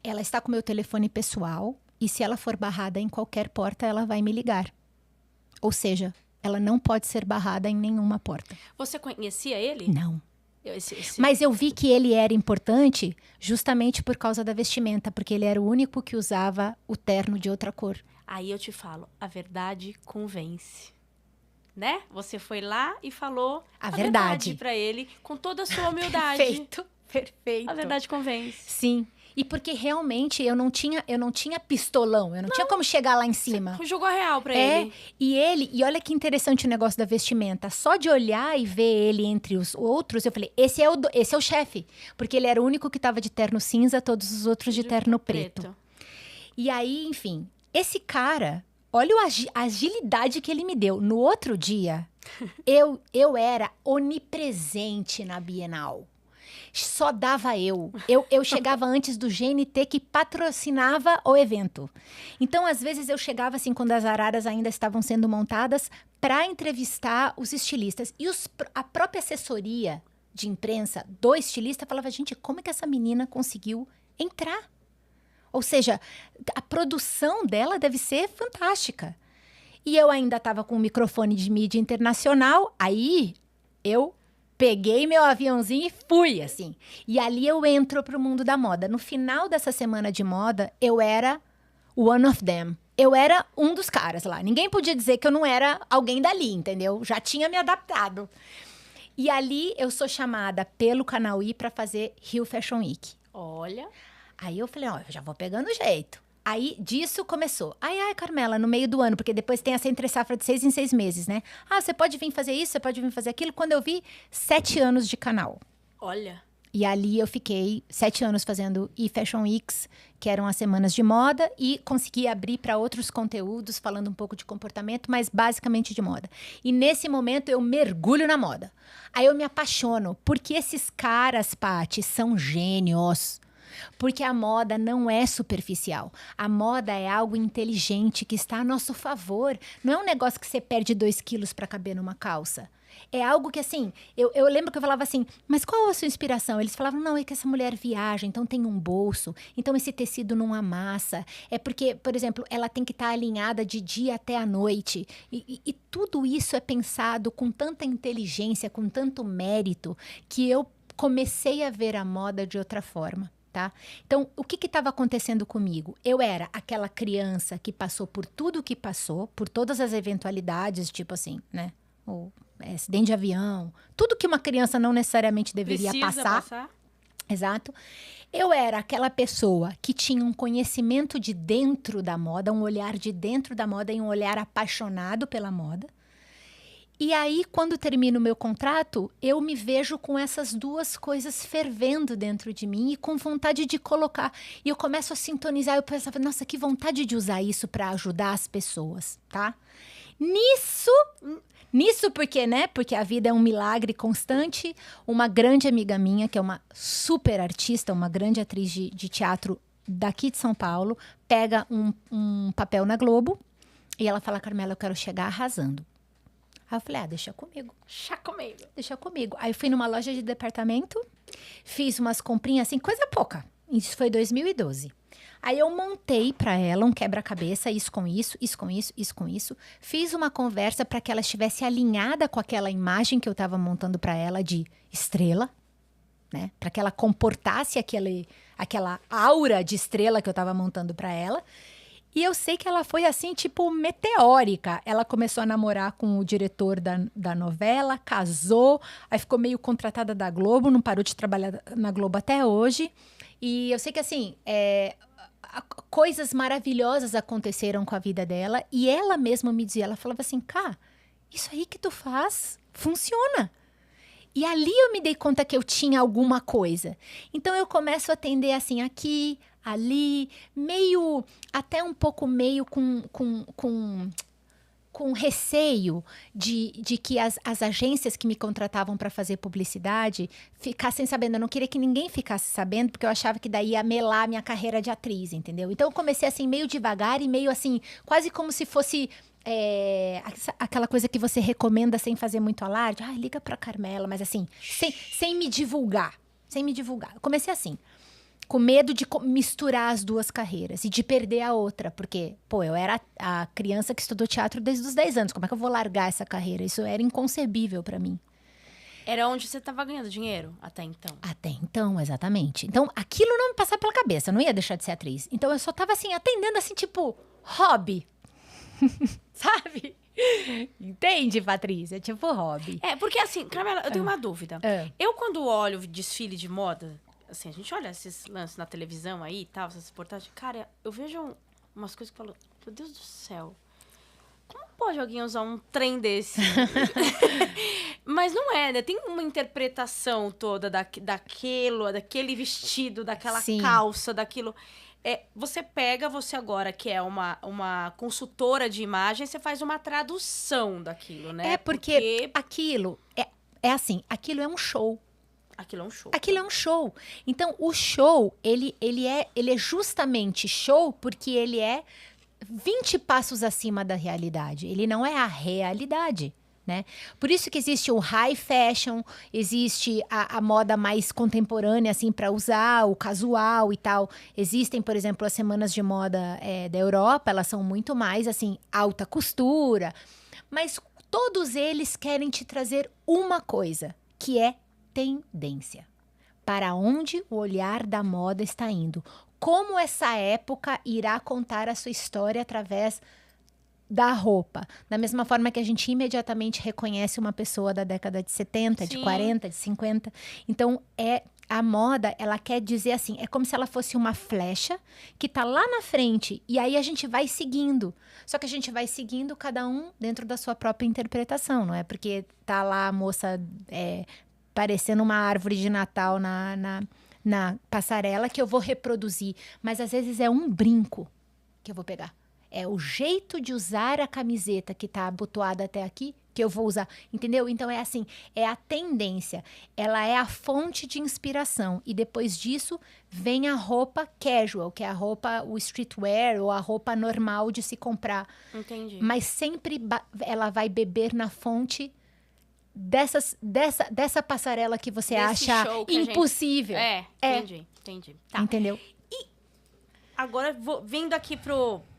Ela está com meu telefone pessoal e se ela for barrada em qualquer porta, ela vai me ligar. Ou seja, ela não pode ser barrada em nenhuma porta. Você conhecia ele? Não. Mas eu vi que ele era importante justamente por causa da vestimenta, porque ele era o único que usava o terno de outra cor. Aí eu te falo, a verdade convence. Né? Você foi lá e falou a verdade para ele, com toda a sua humildade. Perfeito. A verdade convence. Sim. E porque realmente eu não tinha pistolão, eu não tinha como chegar lá em cima. Você jogou a real pra ele. E olha que interessante o negócio da vestimenta. Só de olhar e ver ele entre os outros, eu falei, esse é o chefe. Porque ele era o único que tava de terno cinza, todos os outros de terno preto. E aí, enfim, esse cara, olha a agilidade que ele me deu. No outro dia, eu era onipresente na Bienal. Só dava eu. Eu chegava antes do GNT que patrocinava o evento. Então, às vezes, eu chegava assim, quando as araras ainda estavam sendo montadas, para entrevistar os estilistas. E a própria assessoria de imprensa do estilista falava, gente, como é que essa menina conseguiu entrar? Ou seja, a produção dela deve ser fantástica. E eu ainda estava com um microfone de mídia internacional, aí eu peguei meu aviãozinho e fui, assim. E ali eu entro pro mundo da moda. No final dessa semana de moda, eu era one of them. Eu era um dos caras lá. Ninguém podia dizer que eu não era alguém dali, entendeu? Já tinha me adaptado. E ali eu sou chamada pelo Canal I para fazer Rio Fashion Week. Olha. Aí eu falei, eu já vou pegando jeito. Aí, disso começou. Ai, Carmela, no meio do ano, porque depois tem essa entre-safra de 6 em 6 meses, né? Você pode vir fazer isso, você pode vir fazer aquilo. Quando eu vi, 7 anos de canal. Olha. E ali eu fiquei 7 anos fazendo e-Fashion Weeks, que eram as semanas de moda, e consegui abrir para outros conteúdos, falando um pouco de comportamento, mas basicamente de moda. E nesse momento eu mergulho na moda. Aí eu me apaixono, porque esses caras, Paty, são gênios. Porque a moda não é superficial. A moda é algo inteligente que está a nosso favor. Não é um negócio que você perde 2 quilos para caber numa calça. É algo que, assim, eu lembro que eu falava assim, mas qual a sua inspiração? Eles falavam, não, é que essa mulher viaja, então tem um bolso, então esse tecido não amassa. É porque, por exemplo, ela tem que estar alinhada de dia até a noite. E tudo isso é pensado com tanta inteligência, com tanto mérito, que eu comecei a ver a moda de outra forma. Tá? Então, o que estava acontecendo comigo? Eu era aquela criança que passou por tudo o que passou, por todas as eventualidades, tipo assim, né? O acidente de avião, tudo que uma criança não necessariamente deveria passar. Exato. Eu era aquela pessoa que tinha um conhecimento de dentro da moda, um olhar de dentro da moda e um olhar apaixonado pela moda. E aí, quando termino o meu contrato, eu me vejo com essas duas coisas fervendo dentro de mim e com vontade de colocar. E eu começo a sintonizar, eu pensava, nossa, que vontade de usar isso para ajudar as pessoas, tá? Nisso porque, né? Porque a vida é um milagre constante. Uma grande amiga minha, que é uma super artista, uma grande atriz de teatro daqui de São Paulo, pega um papel na Globo e ela fala, Carmela, eu quero chegar arrasando. Aí eu falei, deixa comigo. Deixa comigo. Aí eu fui numa loja de departamento, fiz umas comprinhas assim, coisa pouca. Isso foi 2012. Aí eu montei para ela um quebra-cabeça, isso com isso, isso com isso, isso com isso. Fiz uma conversa para que ela estivesse alinhada com aquela imagem que eu estava montando para ela de estrela, né? Para que ela comportasse aquela aura de estrela que eu estava montando para ela. E eu sei que ela foi assim, tipo, meteórica. Ela começou a namorar com o diretor da novela, casou, aí ficou meio contratada da Globo, não parou de trabalhar na Globo até hoje. E eu sei que, assim, coisas maravilhosas aconteceram com a vida dela. E ela mesma me dizia, ela falava assim, isso aí que tu faz funciona. E ali eu me dei conta que eu tinha alguma coisa. Então eu começo a atender assim, aqui, ali, meio, até um pouco meio com receio de que as agências que me contratavam para fazer publicidade ficassem sabendo. Eu não queria que ninguém ficasse sabendo, porque eu achava que daí ia melar a minha carreira de atriz, entendeu? Então eu comecei assim, meio devagar e meio assim, quase como se fosse... aquela coisa que você recomenda sem fazer muito alarde. Liga pra Carmela, mas assim, sem me divulgar. Eu comecei assim, com medo de misturar as duas carreiras e de perder a outra, porque, eu era a criança que estudou teatro desde os 10 anos. Como é que eu vou largar essa carreira? Isso era inconcebível pra mim. Era onde você estava ganhando dinheiro até então? Até então, exatamente. Então, aquilo não me passava pela cabeça, eu não ia deixar de ser atriz. Então, eu só tava assim, atendendo assim, tipo, hobby. Sabe? Entende, Patrícia? Tipo hobby. Porque assim, Carmela, eu tenho uma dúvida. Eu, quando olho desfile de moda, assim, a gente olha esses lances na televisão aí e tal, essas reportagens, cara, eu vejo umas coisas que eu falo, meu Deus do céu, como pode alguém usar um trem desse? Mas não é, né? Tem uma interpretação toda daquele vestido, daquela calça, daquilo. Você agora, que é uma consultora de imagem, você faz uma tradução daquilo, né? Porque aquilo é assim, aquilo é um show. Aquilo é um show. Aquilo é um show. Então, o show, ele é justamente show porque ele é 20 passos acima da realidade. Ele não é a realidade, né? Por isso que existe o high fashion, existe a moda mais contemporânea, assim, para usar, o casual e tal. Existem, por exemplo, as semanas de moda da Europa, elas são muito mais, assim, alta costura. Mas todos eles querem te trazer uma coisa, que é tendência. Para onde o olhar da moda está indo. Como essa época irá contar a sua história através da roupa. Da mesma forma que a gente imediatamente reconhece uma pessoa da década de 70, de 40, de 50. Então, a moda, ela quer dizer assim, é como se ela fosse uma flecha que tá lá na frente e aí a gente vai seguindo. Só que a gente vai seguindo cada um dentro da sua própria interpretação, não é? Porque tá lá a moça parecendo uma árvore de Natal na passarela que eu vou reproduzir. Mas às vezes é um brinco que eu vou pegar. É o jeito de usar a camiseta que tá abotoada até aqui que eu vou usar, entendeu? Então é assim, é a tendência, ela é a fonte de inspiração e depois disso vem a roupa casual, que é a roupa, o streetwear ou a roupa normal de se comprar. Entendi. Mas sempre ela vai beber na fonte dessa passarela que você acha impossível. Entendi. Tá. Entendeu? E agora, vindo aqui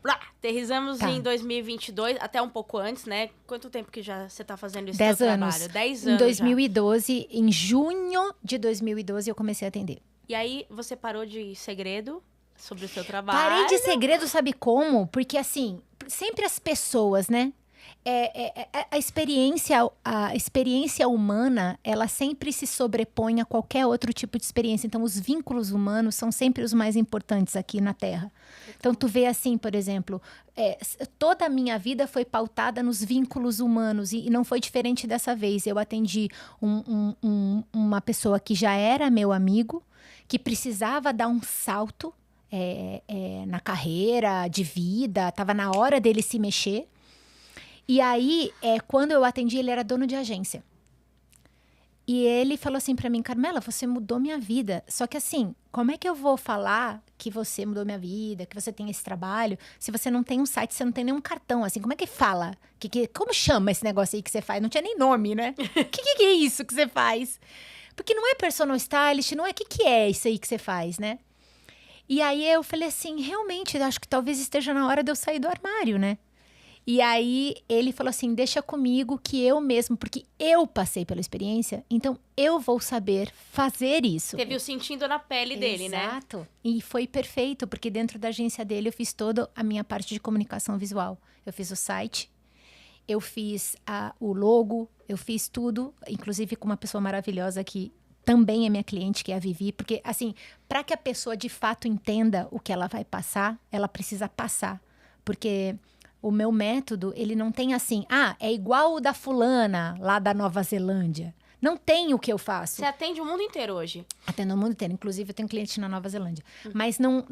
aterrissamos em 2022, até um pouco antes, né? Quanto tempo que já você tá fazendo esse 10 anos. trabalho? 10 anos. Em 2012, em junho de 2012, eu comecei a atender. E aí, você parou de segredo sobre o seu trabalho? Parei de segredo, sabe como? Porque, assim, sempre as pessoas, né? A experiência humana, ela sempre se sobrepõe a qualquer outro tipo de experiência. Então, os vínculos humanos são sempre os mais importantes aqui na Terra. Então, tu vê assim, por exemplo, toda a minha vida foi pautada nos vínculos humanos e não foi diferente dessa vez. Eu atendi uma pessoa que já era meu amigo, que precisava dar um salto na carreira, de vida, estava na hora dele se mexer. E aí, quando eu atendi, ele era dono de agência. E ele falou assim pra mim, Carmela, você mudou minha vida. Só que assim, como é que eu vou falar que você mudou minha vida, que você tem esse trabalho, se você não tem um site, você não tem nenhum cartão, assim, como é que fala? Como chama esse negócio aí que você faz? Não tinha nem nome, né? que é isso que você faz? Porque não é personal stylist, não é, que é isso aí que você faz, né? E aí eu falei assim, realmente, acho que talvez esteja na hora de eu sair do armário, né? E aí ele falou assim, deixa comigo que eu mesmo, porque eu passei pela experiência, então eu vou saber fazer isso. Você viu sentindo na pele dele, né? Exato. E foi perfeito, porque dentro da agência dele eu fiz toda a minha parte de comunicação visual. Eu fiz o site, eu fiz o logo, eu fiz tudo, inclusive com uma pessoa maravilhosa que também é minha cliente, que é a Vivi, porque assim, para que a pessoa de fato entenda o que ela vai passar, ela precisa passar, porque o meu método, ele não tem assim, é igual o da fulana, lá da Nova Zelândia. Não tem o que eu faço. Você atende o mundo inteiro hoje? Atendo o mundo inteiro. Inclusive, eu tenho cliente na Nova Zelândia. Mas não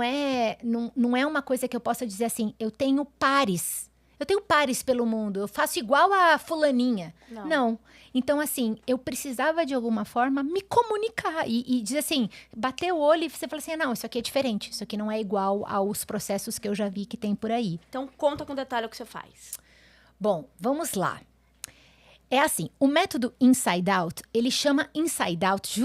é uma coisa que eu possa dizer assim, eu tenho pares. Eu tenho pares pelo mundo. Eu faço igual a fulaninha. Não. Então, assim, eu precisava de alguma forma me comunicar. E dizer assim, bater o olho e você fala assim, não, isso aqui é diferente. Isso aqui não é igual aos processos que eu já vi que tem por aí. Então, conta com detalhe o que você faz. Bom, vamos lá. É assim, o método Inside Out, ele chama Inside Out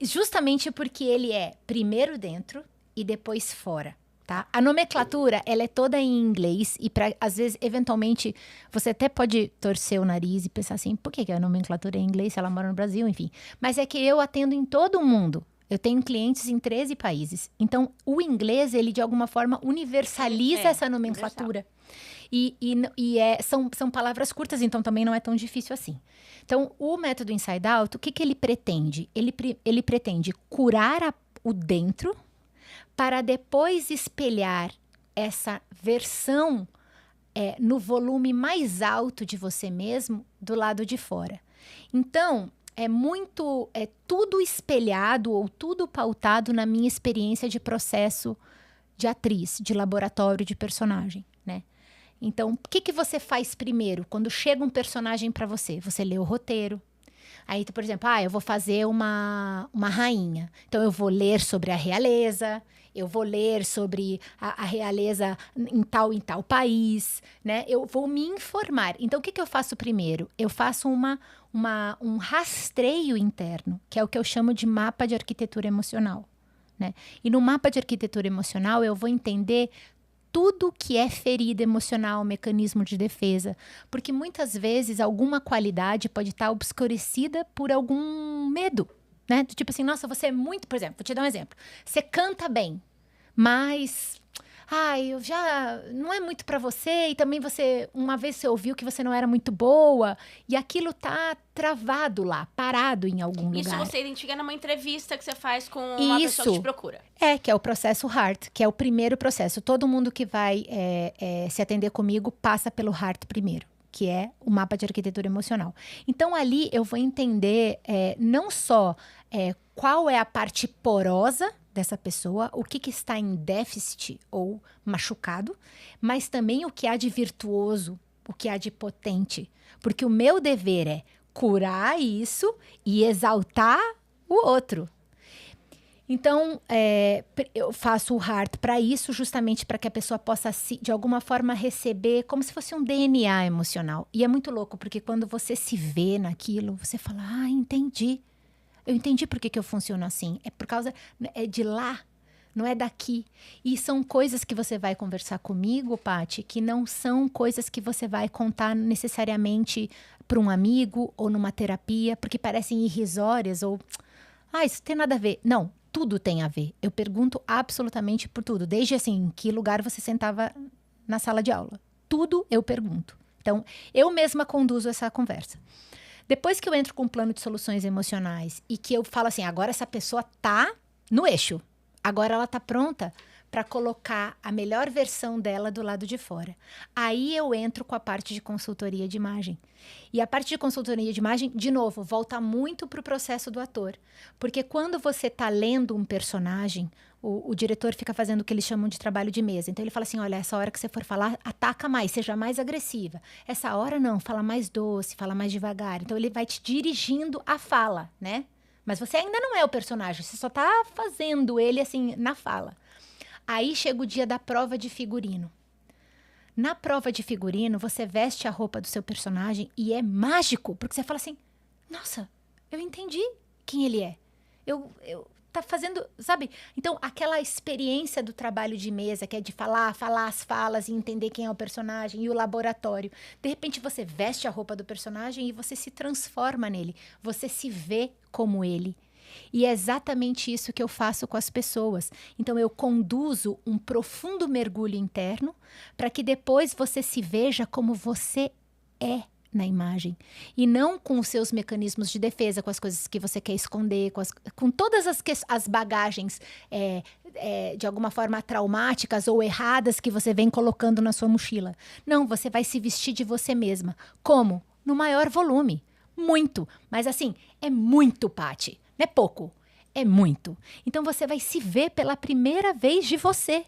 justamente porque ele é primeiro dentro e depois fora. Tá? A nomenclatura, ela é toda em inglês e às vezes, eventualmente, você até pode torcer o nariz e pensar assim, por que a nomenclatura é em inglês se ela mora no Brasil, enfim. Mas é que eu atendo em todo o mundo. Eu tenho clientes em 13 países. Então, o inglês, ele de alguma forma universaliza essa nomenclatura. São palavras curtas, então também não é tão difícil assim. Então, o método Inside Out, o que ele pretende? Ele pretende curar o dentro para depois espelhar essa versão no volume mais alto de você mesmo do lado de fora. Então, é tudo espelhado ou tudo pautado na minha experiência de processo de atriz, de laboratório de personagem, né? Então, o que você faz primeiro quando chega um personagem para você? Você lê o roteiro. Aí, por exemplo, eu vou fazer uma rainha. Então, eu vou ler sobre a realeza, eu vou ler sobre a realeza em tal país, né? Eu vou me informar. Então, o que eu faço primeiro? Eu faço um rastreio interno, que é o que eu chamo de mapa de arquitetura emocional, né? E no mapa de arquitetura emocional, eu vou entender tudo que é ferida emocional, mecanismo de defesa. Porque muitas vezes alguma qualidade pode estar obscurecida por algum medo, né? Tipo assim, nossa, você é muito... Por exemplo, vou te dar um exemplo. Você canta bem, mas... eu já... Não é muito pra você e também uma vez você ouviu que você não era muito boa e aquilo tá travado lá, parado em algum lugar. Isso você identifica numa entrevista que você faz com uma pessoa que te procura. Que é o processo HEART, que é o primeiro processo. Todo mundo que vai se atender comigo passa pelo HEART primeiro, que é o mapa de arquitetura emocional. Então, ali eu vou entender não só qual é a parte porosa dessa pessoa, o que está em déficit ou machucado, mas também o que há de virtuoso, o que há de potente. Porque o meu dever é curar isso e exaltar o outro. Então, eu faço o HEART para isso, justamente para que a pessoa possa, de alguma forma, receber como se fosse um DNA emocional. E é muito louco, porque quando você se vê naquilo, você fala, entendi. Eu entendi por que eu funciono assim. É por causa de lá, não é daqui. E são coisas que você vai conversar comigo, Paty, que não são coisas que você vai contar necessariamente para um amigo ou numa terapia, porque parecem irrisórias ou... isso tem nada a ver. Não, tudo tem a ver. Eu pergunto absolutamente por tudo. Desde assim, em que lugar você sentava na sala de aula. Tudo eu pergunto. Então, eu mesma conduzo essa conversa. Depois que eu entro com um plano de soluções emocionais e que eu falo assim, agora essa pessoa tá no eixo. Agora ela tá pronta para colocar a melhor versão dela do lado de fora. Aí eu entro com a parte de consultoria de imagem. E a parte de consultoria de imagem, de novo, volta muito para o processo do ator. Porque quando você tá lendo um personagem, o diretor fica fazendo o que eles chamam de trabalho de mesa. Então ele fala assim, olha, essa hora que você for falar, ataca mais, seja mais agressiva. Essa hora não, fala mais doce, fala mais devagar. Então ele vai te dirigindo a fala, né? Mas você ainda não é o personagem, você só tá fazendo ele assim, na fala. Aí chega o dia da prova de figurino. Na prova de figurino, você veste a roupa do seu personagem e é mágico, porque você fala assim, nossa, eu entendi quem ele é. Tá fazendo, sabe? Então, aquela experiência do trabalho de mesa, que é de falar as falas e entender quem é o personagem, e o laboratório. De repente, você veste a roupa do personagem e você se transforma nele. Você se vê como ele. E é exatamente isso que eu faço com as pessoas. Então, eu conduzo um profundo mergulho interno para que depois você se veja como você é na imagem. E não com os seus mecanismos de defesa, com as coisas que você quer esconder, com todas as bagagens de alguma forma traumáticas ou erradas que você vem colocando na sua mochila. Não, você vai se vestir de você mesma. Como? No maior volume. Muito. Mas assim, é muito, Paty. Não é pouco. É muito. Então você vai se ver pela primeira vez de você.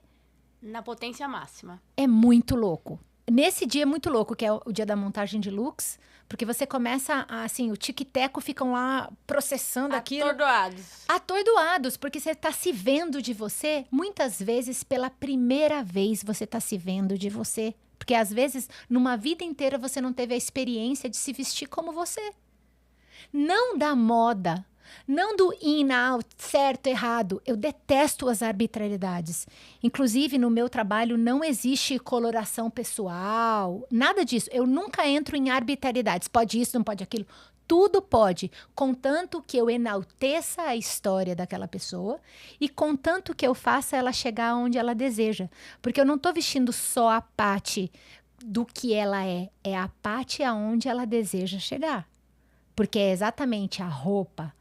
Na potência máxima. É muito louco. Nesse dia é muito louco, que é o dia da montagem de looks, porque você começa, assim, o tic-teco ficam lá processando aquilo. Atordoados, porque você está se vendo de você. Muitas vezes, pela primeira vez, você está se vendo de você. Porque, às vezes, numa vida inteira, você não teve a experiência de se vestir como você. Não da moda, Não do in, out, certo, errado. Eu detesto as arbitrariedades. Inclusive, no meu trabalho não existe coloração pessoal, nada disso. Eu nunca entro em arbitrariedades. Pode isso, não pode aquilo. Tudo pode, contanto que eu enalteça a história daquela pessoa e contanto que eu faça ela chegar onde ela deseja. Porque eu não estou vestindo só a Paty do que ela é a Paty aonde ela deseja chegar. Porque é exatamente a roupa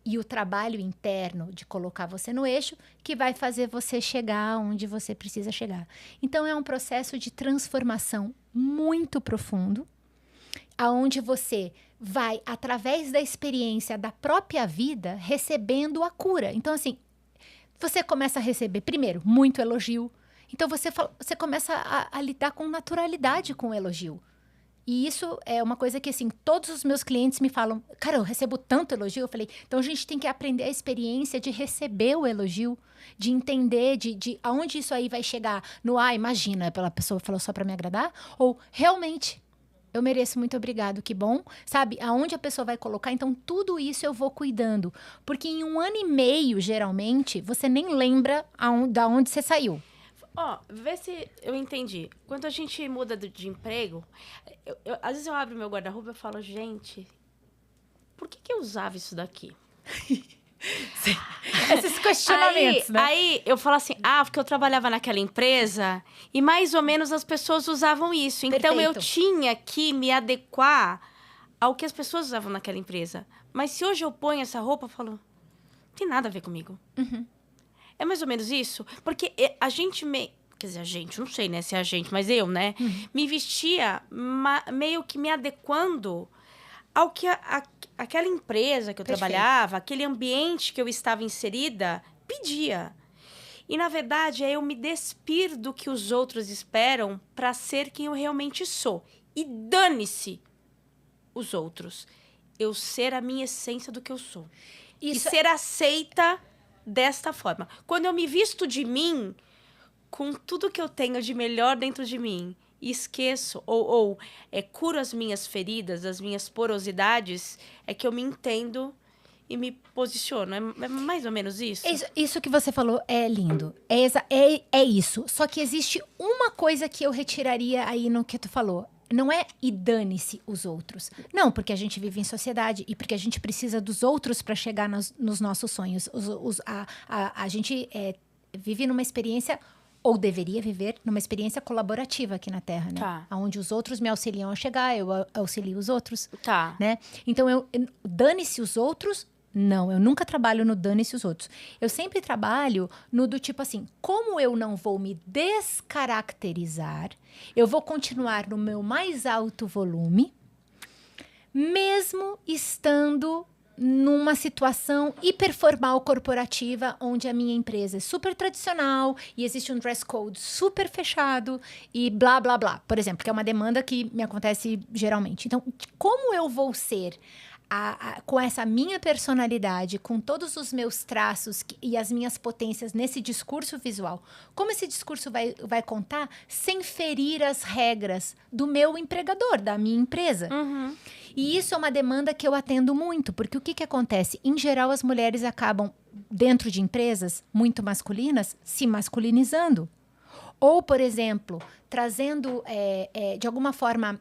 e o trabalho interno de colocar você no eixo que vai fazer você chegar onde você precisa chegar. Então, é um processo de transformação muito profundo, aonde você vai, através da experiência da própria vida, recebendo a cura. Então, assim, você começa a receber, primeiro, muito elogio. Então, você começa a lidar com naturalidade com o elogio. E isso é uma coisa que, assim, todos os meus clientes me falam, cara, eu recebo tanto elogio. Eu falei, então a gente tem que aprender a experiência de receber o elogio, de entender de aonde isso aí vai chegar. No, imagina, a pessoa falou só para me agradar, ou realmente, eu mereço, muito obrigado, que bom. Sabe, aonde a pessoa vai colocar, então tudo isso eu vou cuidando. Porque em 1 ano e meio, geralmente, você nem lembra da onde você saiu. Vê se eu entendi. Quando a gente muda de emprego, às vezes eu abro meu guarda-roupa e falo, gente, por que eu usava isso daqui? Esses questionamentos, né? Aí eu falo assim, porque eu trabalhava naquela empresa e mais ou menos as pessoas usavam isso. Então, eu tinha que me adequar ao que as pessoas usavam naquela empresa. Mas se hoje eu ponho essa roupa, eu falo, não tem nada a ver comigo. Uhum. É mais ou menos isso? Porque a gente quer dizer, a gente, não sei, né, se é a gente, mas eu, né? Uhum. Me vestia meio que me adequando ao que aquela empresa que eu trabalhava, aquele ambiente que eu estava inserida, pedia. E, na verdade, eu me despir do que os outros esperam para ser quem eu realmente sou. E dane-se os outros. Eu ser a minha essência do que eu sou. E ser aceita desta forma. Quando eu me visto de mim, com tudo que eu tenho de melhor dentro de mim, e esqueço, ou curo as minhas feridas, as minhas porosidades, é que eu me entendo e me posiciono. É mais ou menos isso? Isso que você falou é lindo. É isso. Só que existe uma coisa que eu retiraria aí no que tu falou. Não é e dane-se os outros. Não, porque a gente vive em sociedade e porque a gente precisa dos outros para chegar nos nossos sonhos. A gente vive numa experiência, ou deveria viver, numa experiência colaborativa aqui na Terra, né? Tá. Onde os outros me auxiliam a chegar, eu auxilio os outros. Tá. Né? Então, dane-se os outros. Não, eu nunca trabalho no dane-se os outros. Eu sempre trabalho no do tipo assim, como eu não vou me descaracterizar, eu vou continuar no meu mais alto volume, mesmo estando numa situação hiperformal corporativa, onde a minha empresa é super tradicional e existe um dress code super fechado e blá, blá, blá. Por exemplo, que é uma demanda que me acontece geralmente. Então, como eu vou ser com essa minha personalidade, com todos os meus traços e as minhas potências nesse discurso visual, como esse discurso vai contar sem ferir as regras do meu empregador, da minha empresa? Uhum. E isso é uma demanda que eu atendo muito, porque o que acontece? Em geral, as mulheres acabam, dentro de empresas muito masculinas, se masculinizando. Ou, por exemplo, trazendo, de alguma forma,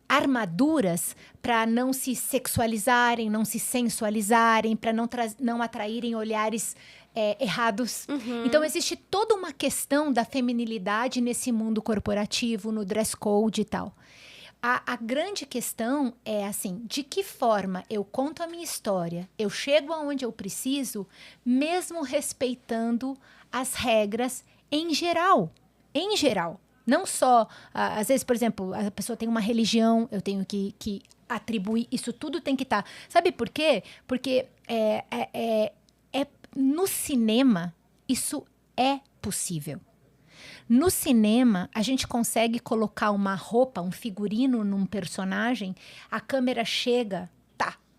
armaduras para não se sexualizarem, não se sensualizarem, para não atraírem olhares errados. Uhum. Então, existe toda uma questão da feminilidade nesse mundo corporativo, no dress code e tal. A grande questão é assim, de que forma eu conto a minha história, eu chego aonde eu preciso, mesmo respeitando as regras em geral. Em geral. Não só, às vezes, por exemplo, a pessoa tem uma religião, eu tenho que atribuir, isso tudo tem que estar. Sabe por quê? Porque no cinema, isso é possível. No cinema, a gente consegue colocar uma roupa, um figurino num personagem, a câmera chega,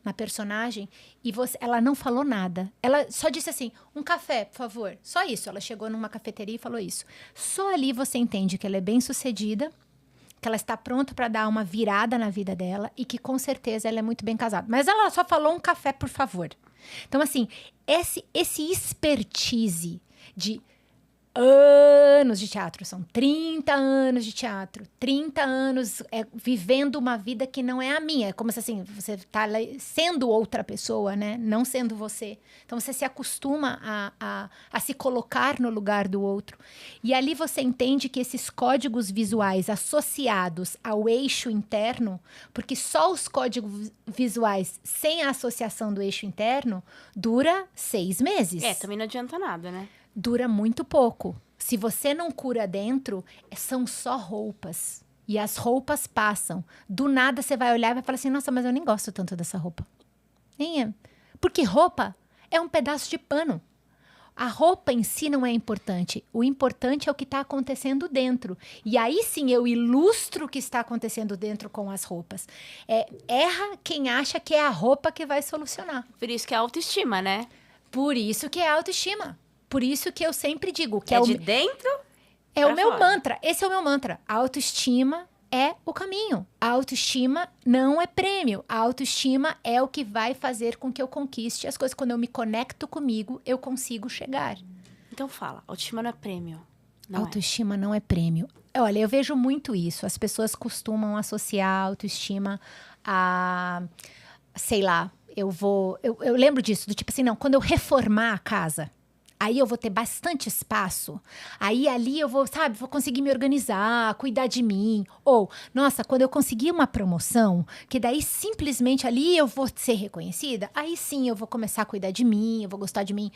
na personagem, e ela não falou nada. Ela só disse assim, um café, por favor. Só isso. Ela chegou numa cafeteria e falou isso. Só ali você entende que ela é bem-sucedida, que ela está pronta para dar uma virada na vida dela e que com certeza ela é muito bem casada. Mas ela só falou um café, por favor. Então, assim, esse expertise de anos de teatro, são 30 anos de teatro, 30 anos vivendo uma vida que não é a minha, é como se assim, você está sendo outra pessoa, né? Não sendo você. Então você se acostuma a se colocar no lugar do outro. E ali você entende que esses códigos visuais associados ao eixo interno, porque só os códigos visuais sem a associação do eixo interno dura 6 meses. Também não adianta nada, né? Dura muito pouco. Se você não cura dentro, são só roupas. E as roupas passam. Do nada você vai olhar e vai falar assim, nossa, mas eu nem gosto tanto dessa roupa. Nem é. Porque roupa é um pedaço de pano. A roupa em si não é importante. O importante é o que está acontecendo dentro. E aí sim eu ilustro o que está acontecendo dentro com as roupas. Erra quem acha que é a roupa que vai solucionar. Por isso que é autoestima, né? Por isso que é autoestima. Por isso que eu sempre digo que de dentro? É o meu mantra. Esse é o meu mantra. A autoestima é o caminho. A autoestima não é prêmio. A autoestima é o que vai fazer com que eu conquiste as coisas. Quando eu me conecto comigo, eu consigo chegar. Então fala, autoestima não é prêmio. Autoestima não é prêmio. Olha, eu vejo muito isso. As pessoas costumam associar a autoestima a, sei lá, eu lembro disso, do tipo assim, não, quando eu reformar a casa, aí eu vou ter bastante espaço. Aí ali eu vou, sabe, vou conseguir me organizar, cuidar de mim. Ou, nossa, quando eu conseguir uma promoção, que daí simplesmente ali eu vou ser reconhecida, aí sim eu vou começar a cuidar de mim, eu vou gostar de mim.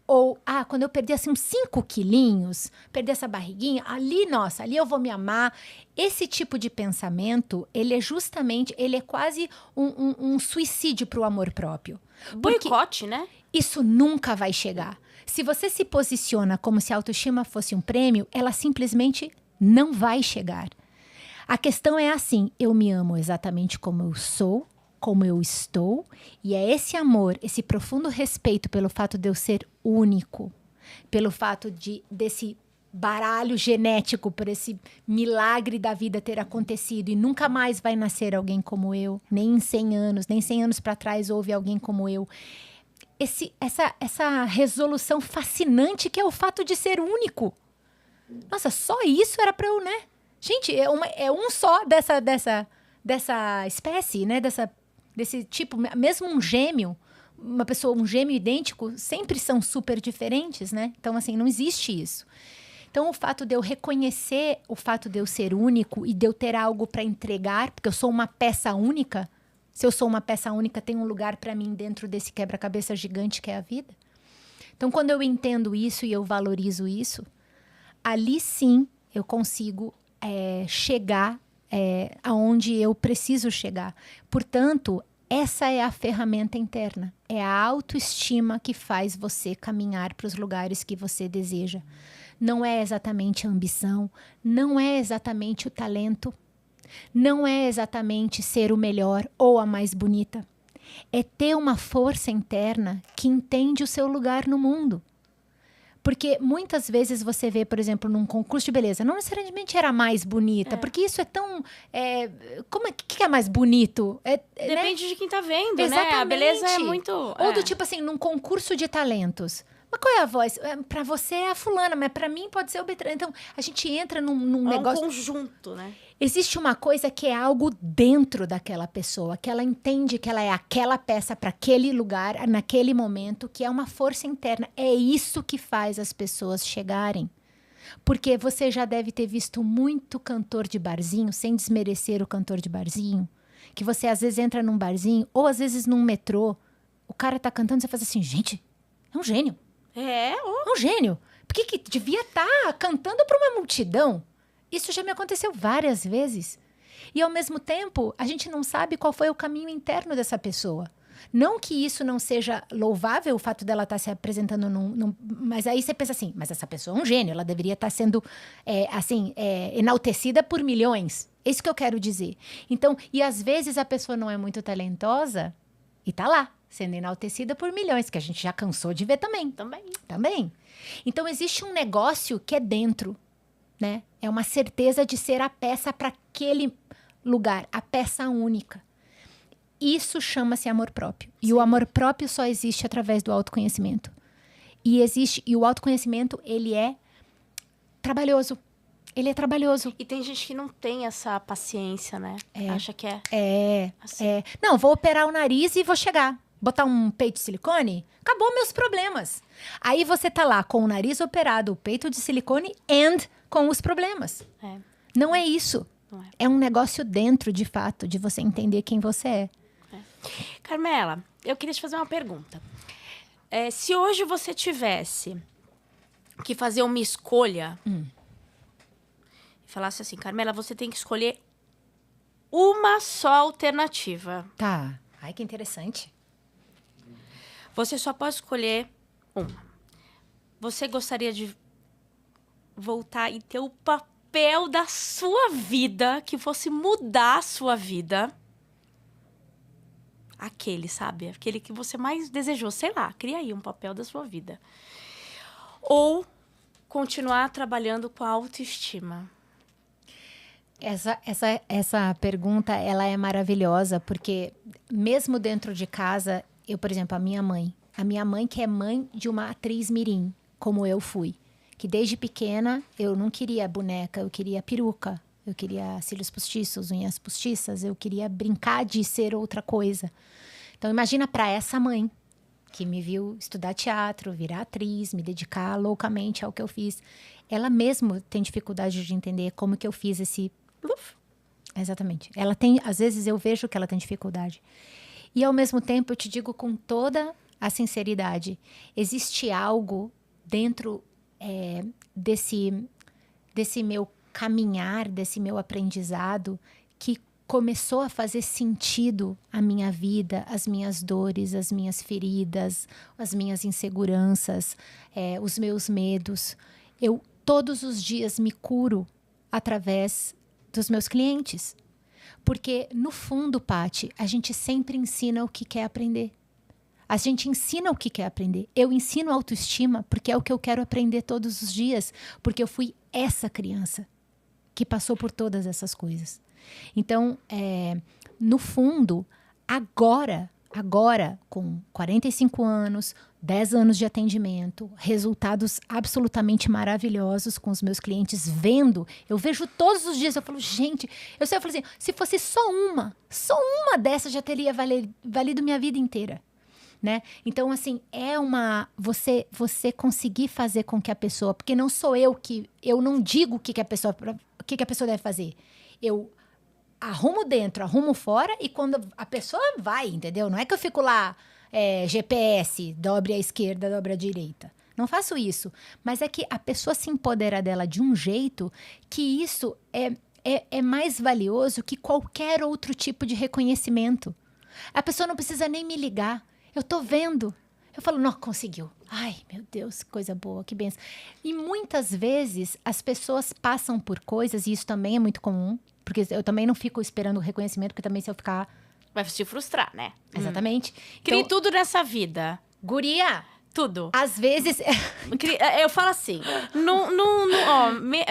Ou, quando eu perder assim uns 5 quilinhos, perder essa barriguinha, ali, nossa, ali eu vou me amar. Esse tipo de pensamento, ele é quase um suicídio para o amor próprio. Boicote, né? Isso nunca vai chegar. Se você se posiciona como se a autoestima fosse um prêmio, ela simplesmente não vai chegar. A questão é assim, eu me amo exatamente como eu sou, como eu estou, e é esse amor, esse profundo respeito pelo fato de eu ser único, pelo fato desse baralho genético, por esse milagre da vida ter acontecido e nunca mais vai nascer alguém como eu, nem em 100 anos, nem 100 anos para trás houve alguém como eu. Essa resolução fascinante que é o fato de ser único. Nossa, só isso era para eu, né? Gente, é um só dessa espécie, né? Desse tipo, mesmo um gêmeo, um gêmeo idêntico, sempre são super diferentes, né? Então, assim, não existe isso. Então, o fato de eu reconhecer o fato de eu ser único e de eu ter algo para entregar, porque eu sou uma peça única. Se eu sou uma peça única, tem um lugar para mim dentro desse quebra-cabeça gigante que é a vida. Então, quando eu entendo isso e eu valorizo isso, ali sim eu consigo chegar aonde eu preciso chegar. Portanto, essa é a ferramenta interna. É a autoestima que faz você caminhar para os lugares que você deseja. Não é exatamente a ambição, não é exatamente o talento, não é exatamente ser o melhor ou a mais bonita. É ter uma força interna que entende o seu lugar no mundo. Porque muitas vezes você vê, por exemplo, num concurso de beleza, não necessariamente era a mais bonita, porque isso é tão... o que é mais bonito? Depende, né? De quem tá vendo, exatamente. Né? A beleza é muito... Ou do tipo assim, num concurso de talentos. Mas qual é a voz? Pra você é a fulana, mas pra mim pode ser o Beltrano. Então, a gente entra num negócio... É um conjunto, né? Existe uma coisa que é algo dentro daquela pessoa, que ela entende que ela é aquela peça para aquele lugar, naquele momento, que é uma força interna. É isso que faz as pessoas chegarem. Porque você já deve ter visto muito cantor de barzinho, sem desmerecer o cantor de barzinho, que você às vezes entra num barzinho, ou às vezes num metrô, o cara tá cantando, você faz assim, gente, é um gênio. É um gênio. Por que devia estar cantando para uma multidão? Isso já me aconteceu várias vezes. E, ao mesmo tempo, a gente não sabe qual foi o caminho interno dessa pessoa. Não que isso não seja louvável, o fato dela estar se apresentando mas aí você pensa assim, mas essa pessoa é um gênio, ela deveria estar sendo, enaltecida por milhões. É isso que eu quero dizer. Então, e às vezes a pessoa não é muito talentosa e tá lá, sendo enaltecida por milhões, que a gente já cansou de ver também. Também. Então, existe um negócio que é dentro. né? É uma certeza de ser a peça para aquele lugar, a peça única. Isso chama-se amor próprio. E o amor próprio só existe através do autoconhecimento. E o autoconhecimento, ele é trabalhoso. Ele é trabalhoso. E tem gente que não tem essa paciência, né? Acha que assim. Não, vou operar o nariz e vou chegar. Botar um peito de silicone, acabou meus problemas. Aí você tá lá com o nariz operado, o peito de silicone and com os problemas. Não é isso. Não é. É um negócio dentro, de fato, de você entender quem você é. Carmela, eu queria te fazer uma pergunta. Se hoje você tivesse que fazer uma escolha e falasse assim, Carmela, você tem que escolher uma só alternativa. Tá. Ai, que interessante. Você só pode escolher uma. Você gostaria de voltar e ter o papel da sua vida, que fosse mudar a sua vida? Aquele, sabe? Aquele que você mais desejou. Sei lá, cria aí um papel da sua vida. Ou continuar trabalhando com a autoestima? Essa pergunta, ela é maravilhosa, porque mesmo dentro de casa, eu, por exemplo, a minha mãe que é mãe de uma atriz mirim, como eu fui, que desde pequena eu não queria boneca, eu queria peruca, eu queria cílios postiços, unhas postiças, eu queria brincar de ser outra coisa. Então imagina para essa mãe que me viu estudar teatro, virar atriz, me dedicar loucamente ao que eu fiz. Ela mesmo tem dificuldade de entender como que eu fiz esse... Exatamente. Ela tem, às vezes eu vejo que ela tem dificuldade. E ao mesmo tempo eu te digo com toda a sinceridade, existe algo dentro desse meu caminhar, desse meu aprendizado, que começou a fazer sentido a minha vida, as minhas dores, as minhas feridas, as minhas inseguranças, os meus medos. Eu todos os dias me curo através dos meus clientes. Porque, no fundo, Paty, a gente sempre ensina o que quer aprender. A gente ensina o que quer aprender. Eu ensino autoestima porque é o que eu quero aprender todos os dias. Porque eu fui essa criança que passou por todas essas coisas. Então, no fundo, agora, com 45 anos, 10 anos de atendimento, resultados absolutamente maravilhosos com os meus clientes, eu vejo todos os dias, eu falo, gente, eu falo assim, se fosse só uma dessas já teria valido minha vida inteira. Né? Então, assim, você conseguir fazer com que a pessoa, porque não sou eu não digo o que a pessoa deve fazer. Eu arrumo dentro, arrumo fora, e quando a pessoa vai, entendeu? Não é que eu fico lá, GPS, dobre à esquerda, dobre à direita. Não faço isso. Mas é que a pessoa se empodera dela de um jeito que isso é mais valioso que qualquer outro tipo de reconhecimento. A pessoa não precisa nem me ligar. Eu tô vendo. Eu falo, não, conseguiu. Ai, meu Deus, que coisa boa, que benção. E muitas vezes as pessoas passam por coisas, e isso também é muito comum, porque eu também não fico esperando o reconhecimento, porque também se eu ficar... Vai se frustrar, né? Exatamente. Crie Então, tudo nessa vida. guria, Tudo. às vezes... Eu falo assim,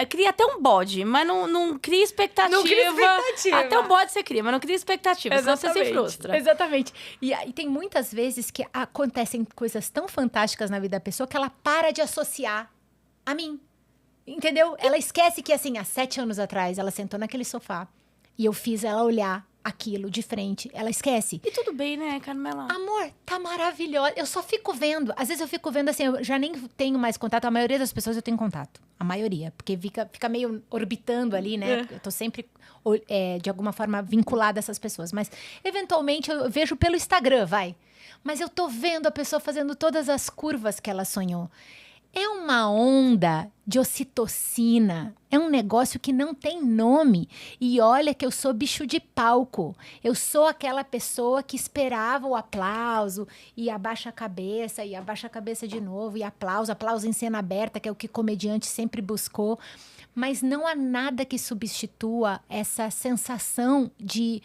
cria até um bode, mas não cria expectativa. Não cria expectativa. Até um bode você cria, mas não cria expectativa, senão você se frustra. Exatamente. E tem muitas vezes que acontecem coisas tão fantásticas na vida da pessoa que ela para de associar a mim. Entendeu? Ela esquece que, assim, há 7 anos atrás, ela sentou naquele sofá e eu fiz ela olhar aquilo de frente. Ela esquece. E tudo bem, né, Carmela? Amor, tá maravilhosa. Eu só fico vendo. Às vezes eu fico vendo assim, eu já nem tenho mais contato. A maioria das pessoas eu tenho contato. A maioria. Porque fica meio orbitando ali, né? Eu tô sempre, de alguma forma, vinculada a essas pessoas. Mas, eventualmente, eu vejo pelo Instagram, vai. Mas eu tô vendo a pessoa fazendo todas as curvas que ela sonhou. É uma onda de ocitocina. É um negócio que não tem nome. E olha que eu sou bicho de palco. Eu sou aquela pessoa que esperava o aplauso e abaixa a cabeça de novo, e aplauso em cena aberta, que é o que comediante sempre buscou. Mas não há nada que substitua essa sensação de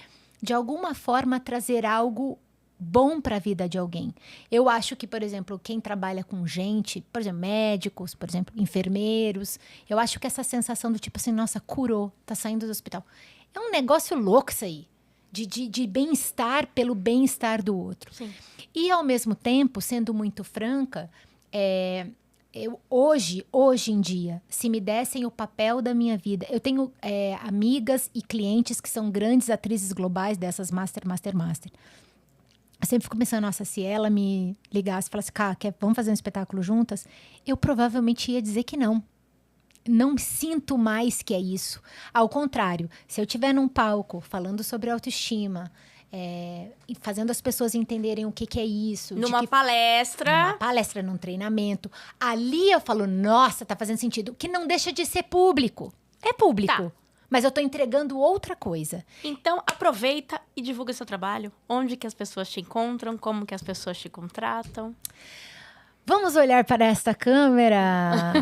alguma forma, trazer algo bom para a vida de alguém. Eu acho que, por exemplo, quem trabalha com gente, por exemplo, médicos, por exemplo, enfermeiros, eu acho que essa sensação do tipo assim, nossa, curou, tá saindo do hospital. É um negócio louco isso aí, de bem-estar pelo bem-estar do outro. Sim. E, ao mesmo tempo, sendo muito franca, eu, hoje em dia, se me dessem o papel da minha vida... Eu tenho amigas e clientes que são grandes atrizes globais dessas Master. Eu sempre fico pensando, nossa, se ela me ligasse e falasse, cara, vamos fazer um espetáculo juntas? Eu provavelmente ia dizer que não. Não sinto mais que é isso. Ao contrário, se eu estiver num palco falando sobre autoestima... fazendo as pessoas entenderem o que é isso. Numa palestra, num treinamento. Ali eu falo, nossa, tá fazendo sentido. Que não deixa de ser público. É público. Tá. Mas eu tô entregando outra coisa. Então, aproveita e divulga seu trabalho. Onde que as pessoas te encontram? Como que as pessoas te contratam? Vamos olhar para esta câmera.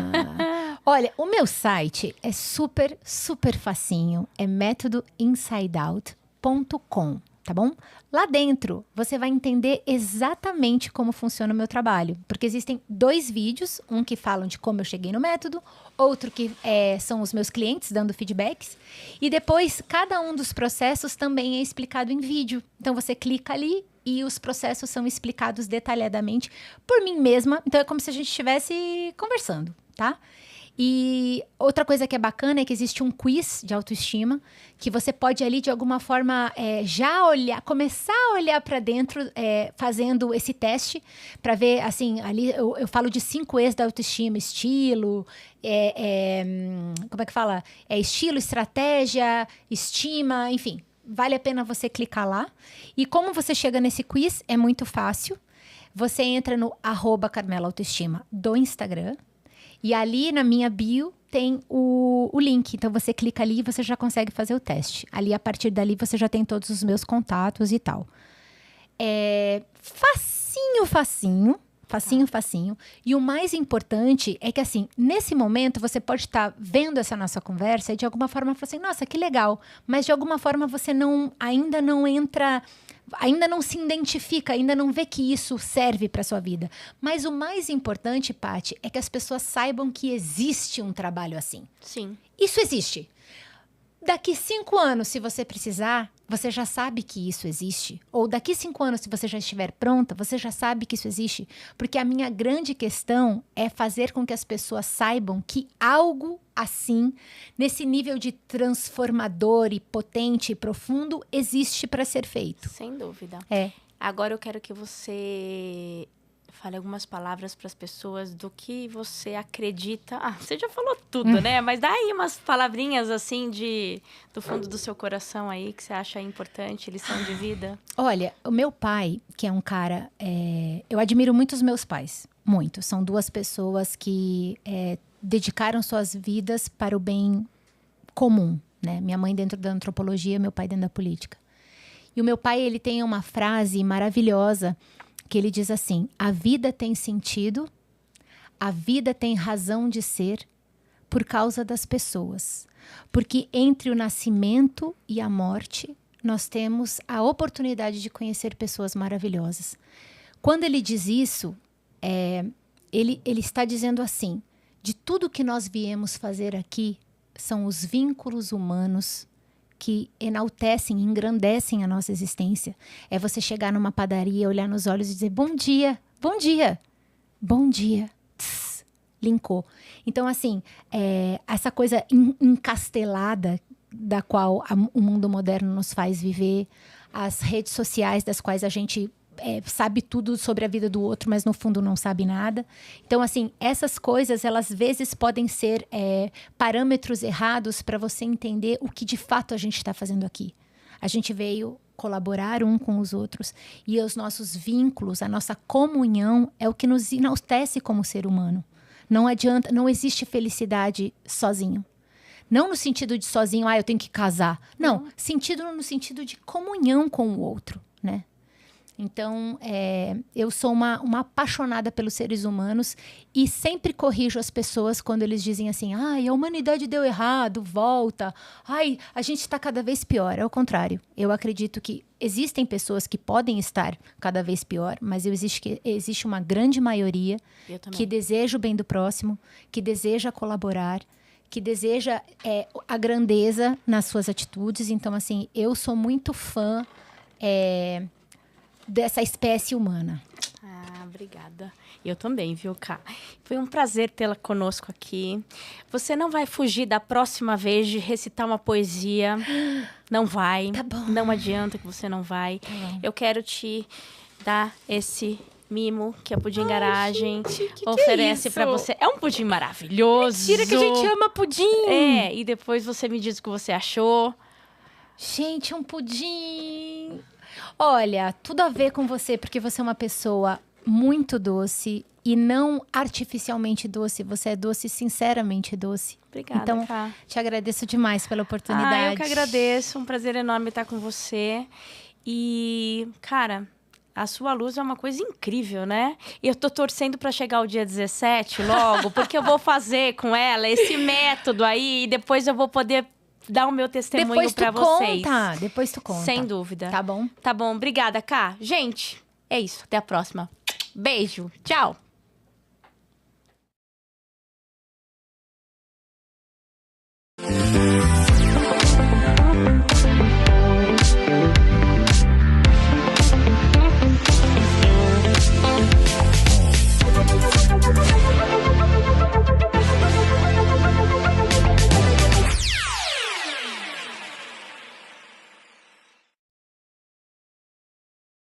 Olha, o meu site é super, super facinho. É métodoinsideout.com. Tá bom? Lá dentro, você vai entender exatamente como funciona o meu trabalho. Porque existem 2 vídeos, um que falam de como eu cheguei no método, outro que são os meus clientes dando feedbacks. E depois, cada um dos processos também é explicado em vídeo. Então, você clica ali e os processos são explicados detalhadamente por mim mesma. Então, é como se a gente estivesse conversando, tá? E outra coisa que é bacana é que existe um quiz de autoestima que você pode ali, de alguma forma, começar a olhar para dentro, fazendo esse teste, para ver, assim, ali eu falo de 5 E's da autoestima: estilo, como é que fala? Estilo, estratégia, estima, enfim. Vale a pena você clicar lá. E como você chega nesse quiz, é muito fácil. Você entra no @CarmelaAutoestima do Instagram. E ali na minha bio tem o link. Então, você clica ali e você já consegue fazer o teste. Ali, a partir dali, você já tem todos os meus contatos e tal. É facinho. E o mais importante é que, assim, nesse momento, você pode estar vendo essa nossa conversa e, de alguma forma, falar assim, nossa, que legal. Mas, de alguma forma, você ainda não entra... Ainda não se identifica, ainda não vê que isso serve para sua vida. Mas o mais importante, Paty, é que as pessoas saibam que existe um trabalho assim. Sim. Isso existe. Daqui 5 anos, se você precisar, você já sabe que isso existe. Ou daqui 5 anos, se você já estiver pronta, você já sabe que isso existe. Porque a minha grande questão é fazer com que as pessoas saibam que algo assim, nesse nível de transformador e potente e profundo, existe para ser feito. Sem dúvida. É. Agora eu quero que você fale algumas palavras para as pessoas do que você acredita. Você já falou tudo, né? Mas dá aí umas palavrinhas assim do fundo do seu coração aí que você acha importante, lição de vida. Olha, o meu pai, que é um cara... eu admiro muito os meus pais, muito. São 2 pessoas que dedicaram suas vidas para o bem comum, né? Minha mãe dentro da antropologia, meu pai dentro da política. E o meu pai, ele tem uma frase maravilhosa que ele diz assim: a vida tem sentido, a vida tem razão de ser por causa das pessoas. Porque entre o nascimento e a morte, nós temos a oportunidade de conhecer pessoas maravilhosas. Quando ele diz isso, ele está dizendo assim: de tudo que nós viemos fazer aqui, são os vínculos humanos que enaltecem, engrandecem a nossa existência. É você chegar numa padaria, olhar nos olhos e dizer, bom dia, bom dia, bom dia. Tss, linkou. Então, assim, essa coisa encastelada da qual o mundo moderno nos faz viver, as redes sociais das quais a gente sabe tudo sobre a vida do outro, mas no fundo não sabe nada. Então, assim, essas coisas, elas às vezes podem ser parâmetros errados para você entender o que de fato a gente está fazendo aqui. A gente veio colaborar um com os outros e os nossos vínculos, a nossa comunhão é o que nos enaltece como ser humano. Não adianta, não existe felicidade sozinho. Não no sentido de sozinho, eu tenho que casar. Não, no sentido de comunhão com o outro, né? Então, eu sou uma apaixonada pelos seres humanos e sempre corrijo as pessoas quando eles dizem assim, ai, a humanidade deu errado, volta, ai, a gente está cada vez pior. É o contrário. Eu acredito que existem pessoas que podem estar cada vez pior, mas existe uma grande maioria que deseja o bem do próximo, que deseja colaborar, que deseja a grandeza nas suas atitudes. Então, assim, eu sou muito fã dessa espécie humana. Ah, obrigada. Eu também, viu, Ká? Foi um prazer tê-la conosco aqui. Você não vai fugir da próxima vez de recitar uma poesia. Não vai. Tá bom. Não adianta que você não vai. Tá bom. Eu quero te dar esse mimo que a Pudim Garagem que oferece é pra você. É um pudim maravilhoso. Mentira que a gente ama pudim! E depois você me diz o que você achou. Gente, um pudim... Olha, tudo a ver com você, porque você é uma pessoa muito doce e não artificialmente doce. Você é doce, sinceramente doce. Obrigada, então, Ká. Te agradeço demais pela oportunidade. Eu que agradeço. Um prazer enorme estar com você. E, cara, a sua luz é uma coisa incrível, né? E eu tô torcendo para chegar o dia 17 logo, porque eu vou fazer com ela esse método aí e depois eu vou poder dar o meu testemunho para vocês. Depois tu conta. Sem dúvida. Tá bom? Tá bom. Obrigada, Ká. Gente, é isso. Até a próxima. Beijo. Tchau.